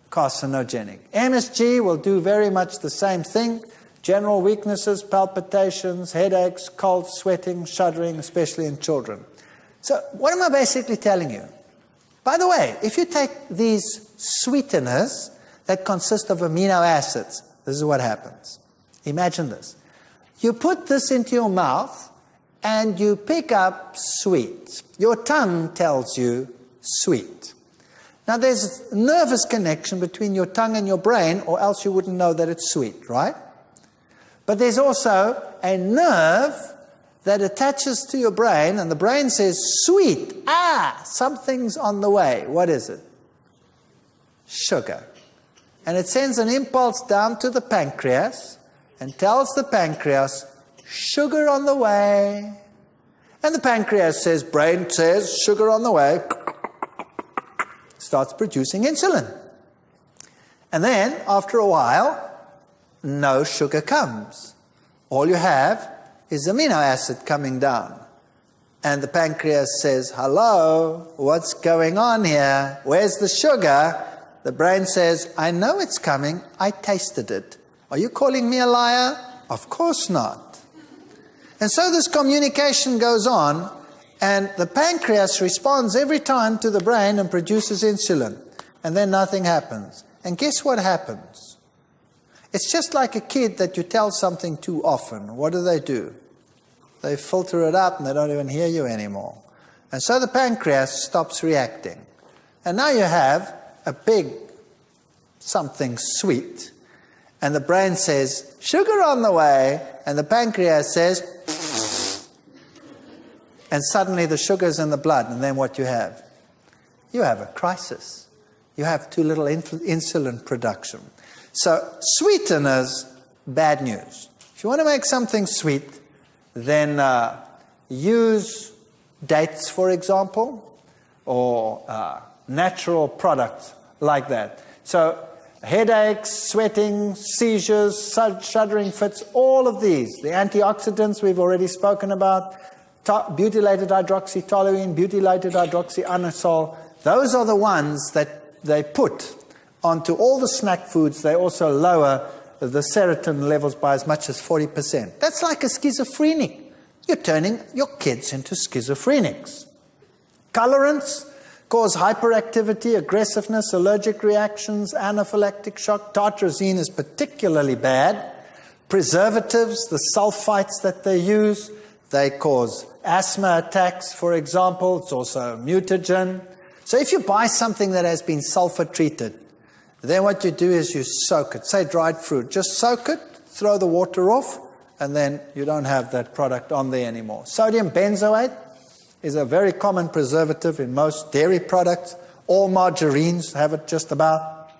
carcinogenic. MSG will do very much the same thing. General weaknesses, palpitations, headaches, cold, sweating, shuddering, especially in children. So what am I basically telling you? By the way, if you take these sweeteners that consist of amino acids, this is what happens. Imagine this. You put this into your mouth and you pick up sweet. Your tongue tells you sweet. Now there's a nervous connection between your tongue and your brain, or else you wouldn't know that it's sweet, right? But there's also a nerve that attaches to your brain, and the brain says, sweet, something's on the way. What is it? Sugar. And it sends an impulse down to the pancreas and tells the pancreas, sugar on the way. And the pancreas says, brain says, sugar on the way, starts producing insulin. And then, after a while, no sugar comes. All you have is amino acid coming down. And the pancreas says, hello, what's going on here? Where's the sugar? The brain says, I know it's coming, I tasted it. Are you calling me a liar? Of course not. And so this communication goes on, and the pancreas responds every time to the brain and produces insulin. And then nothing happens. And guess what happens? It's just like a kid that you tell something too often. What do? They filter it out and they don't even hear you anymore. And so the pancreas stops reacting. And now you have a big something sweet. And the brain says, sugar on the way. And the pancreas says, and suddenly the sugar's in the blood. And then what you have? You have a crisis. You have too little insulin production. So sweeteners, bad news. If you want to make something sweet, then use dates, for example, or natural products like that. So headaches, sweating, seizures, shuddering fits, all of these. The antioxidants we've already spoken about, butylated hydroxytoluene, butylated hydroxyanisole, those are the ones that they put onto all the snack foods. They also lower the serotonin levels by as much as 40%. That's like a schizophrenic. You're turning your kids into schizophrenics. Colorants cause hyperactivity, aggressiveness, allergic reactions, anaphylactic shock. Tartrazine is particularly bad. Preservatives, the sulfites that they use, they cause asthma attacks, for example. It's also a mutagen. So if you buy something that has been sulfur treated, then what you do is you soak it. Say dried fruit. Just soak it, throw the water off, and then you don't have that product on there anymore. Sodium benzoate is a very common preservative in most dairy products. All margarines have it just about.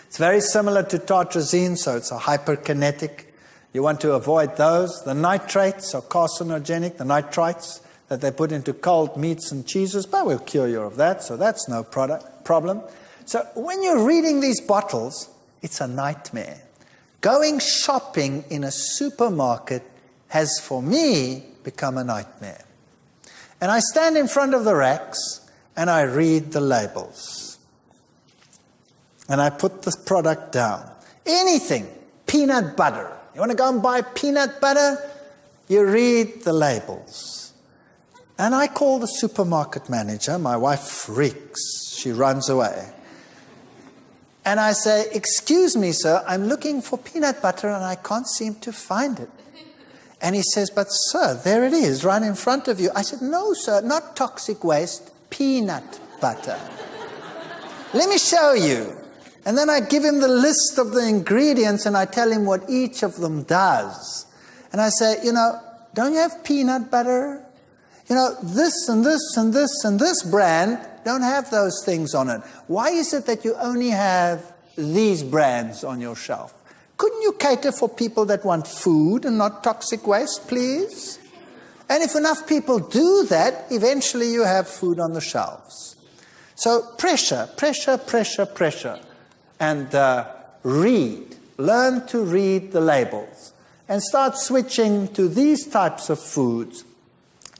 It's very similar to tartrazine, so it's a hyperkinetic. You want to avoid those. The nitrates are carcinogenic, the nitrites that they put into cold meats and cheeses, but we'll cure you of that, so that's no problem. So when you're reading these bottles, it's a nightmare. Going shopping in a supermarket has, for me, become a nightmare. And I stand in front of the racks and I read the labels. And I put this product down. Anything, peanut butter. You want to go and buy peanut butter? You read the labels. And I call the supermarket manager. My wife freaks. She runs away. And I say, excuse me, sir, I'm looking for peanut butter and I can't seem to find it. And he says, but sir, there it is, right in front of you. I said, no, sir, not toxic waste, peanut butter. Let me show you. And then I give him the list of the ingredients and I tell him what each of them does. And I say, don't you have peanut butter? This and this and this and this brand don't have those things on it. Why is it that you only have these brands on your shelf? Couldn't you cater for people that want food and not toxic waste, please? And if enough people do that, eventually you have food on the shelves. So pressure. And read. Learn to read the labels. And start switching to these types of foods.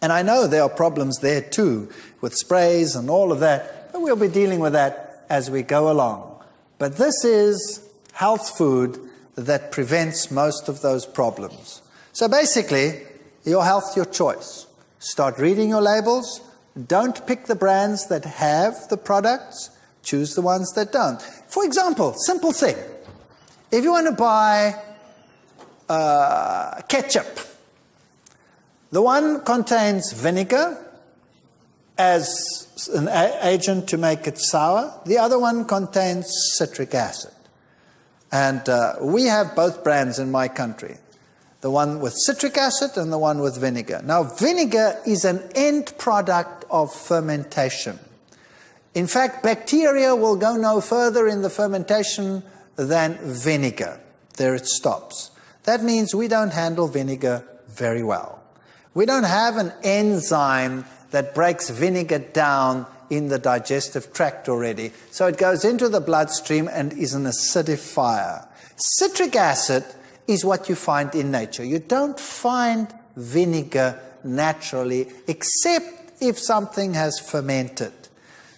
And I know there are problems there too, with sprays and all of that, but we'll be dealing with that as we go along. But this is health food that prevents most of those problems. So basically, your health, your choice. Start reading your labels. Don't pick the brands that have the products. Choose the ones that don't. For example, simple thing. If you want to buy ketchup, the one contains vinegar as an agent to make it sour. The other one contains citric acid. And we have both brands in my country. the one with citric acid and the one with vinegar. Now, vinegar is an end product of fermentation. In fact, bacteria will go no further in the fermentation than vinegar. There it stops. That means we don't handle vinegar very well. We don't have an enzyme that breaks vinegar down in the digestive tract already. So it goes into the bloodstream and is an acidifier. Citric acid is what you find in nature. You don't find vinegar naturally, except if something has fermented.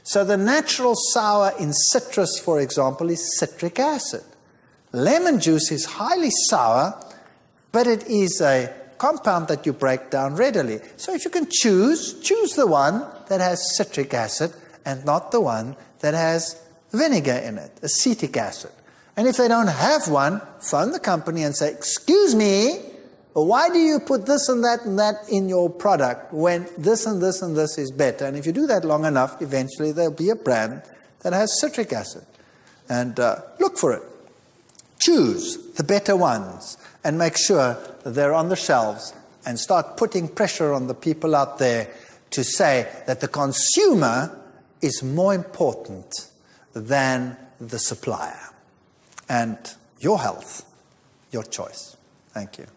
So the natural sour in citrus, for example, is citric acid. Lemon juice is highly sour, but it is a compound that you break down readily. So if you can choose the one that has citric acid and not the one that has vinegar in it, acetic acid. And if they don't have one, phone the company and say, excuse me, why do you put this and that in your product when this and this and this is better? And if you do that long enough, eventually there'll be a brand that has citric acid. And look for it. Choose the better ones and make sure that they're on the shelves, and start putting pressure on the people out there to say that the consumer is more important than the supplier. And your health, your choice. Thank you.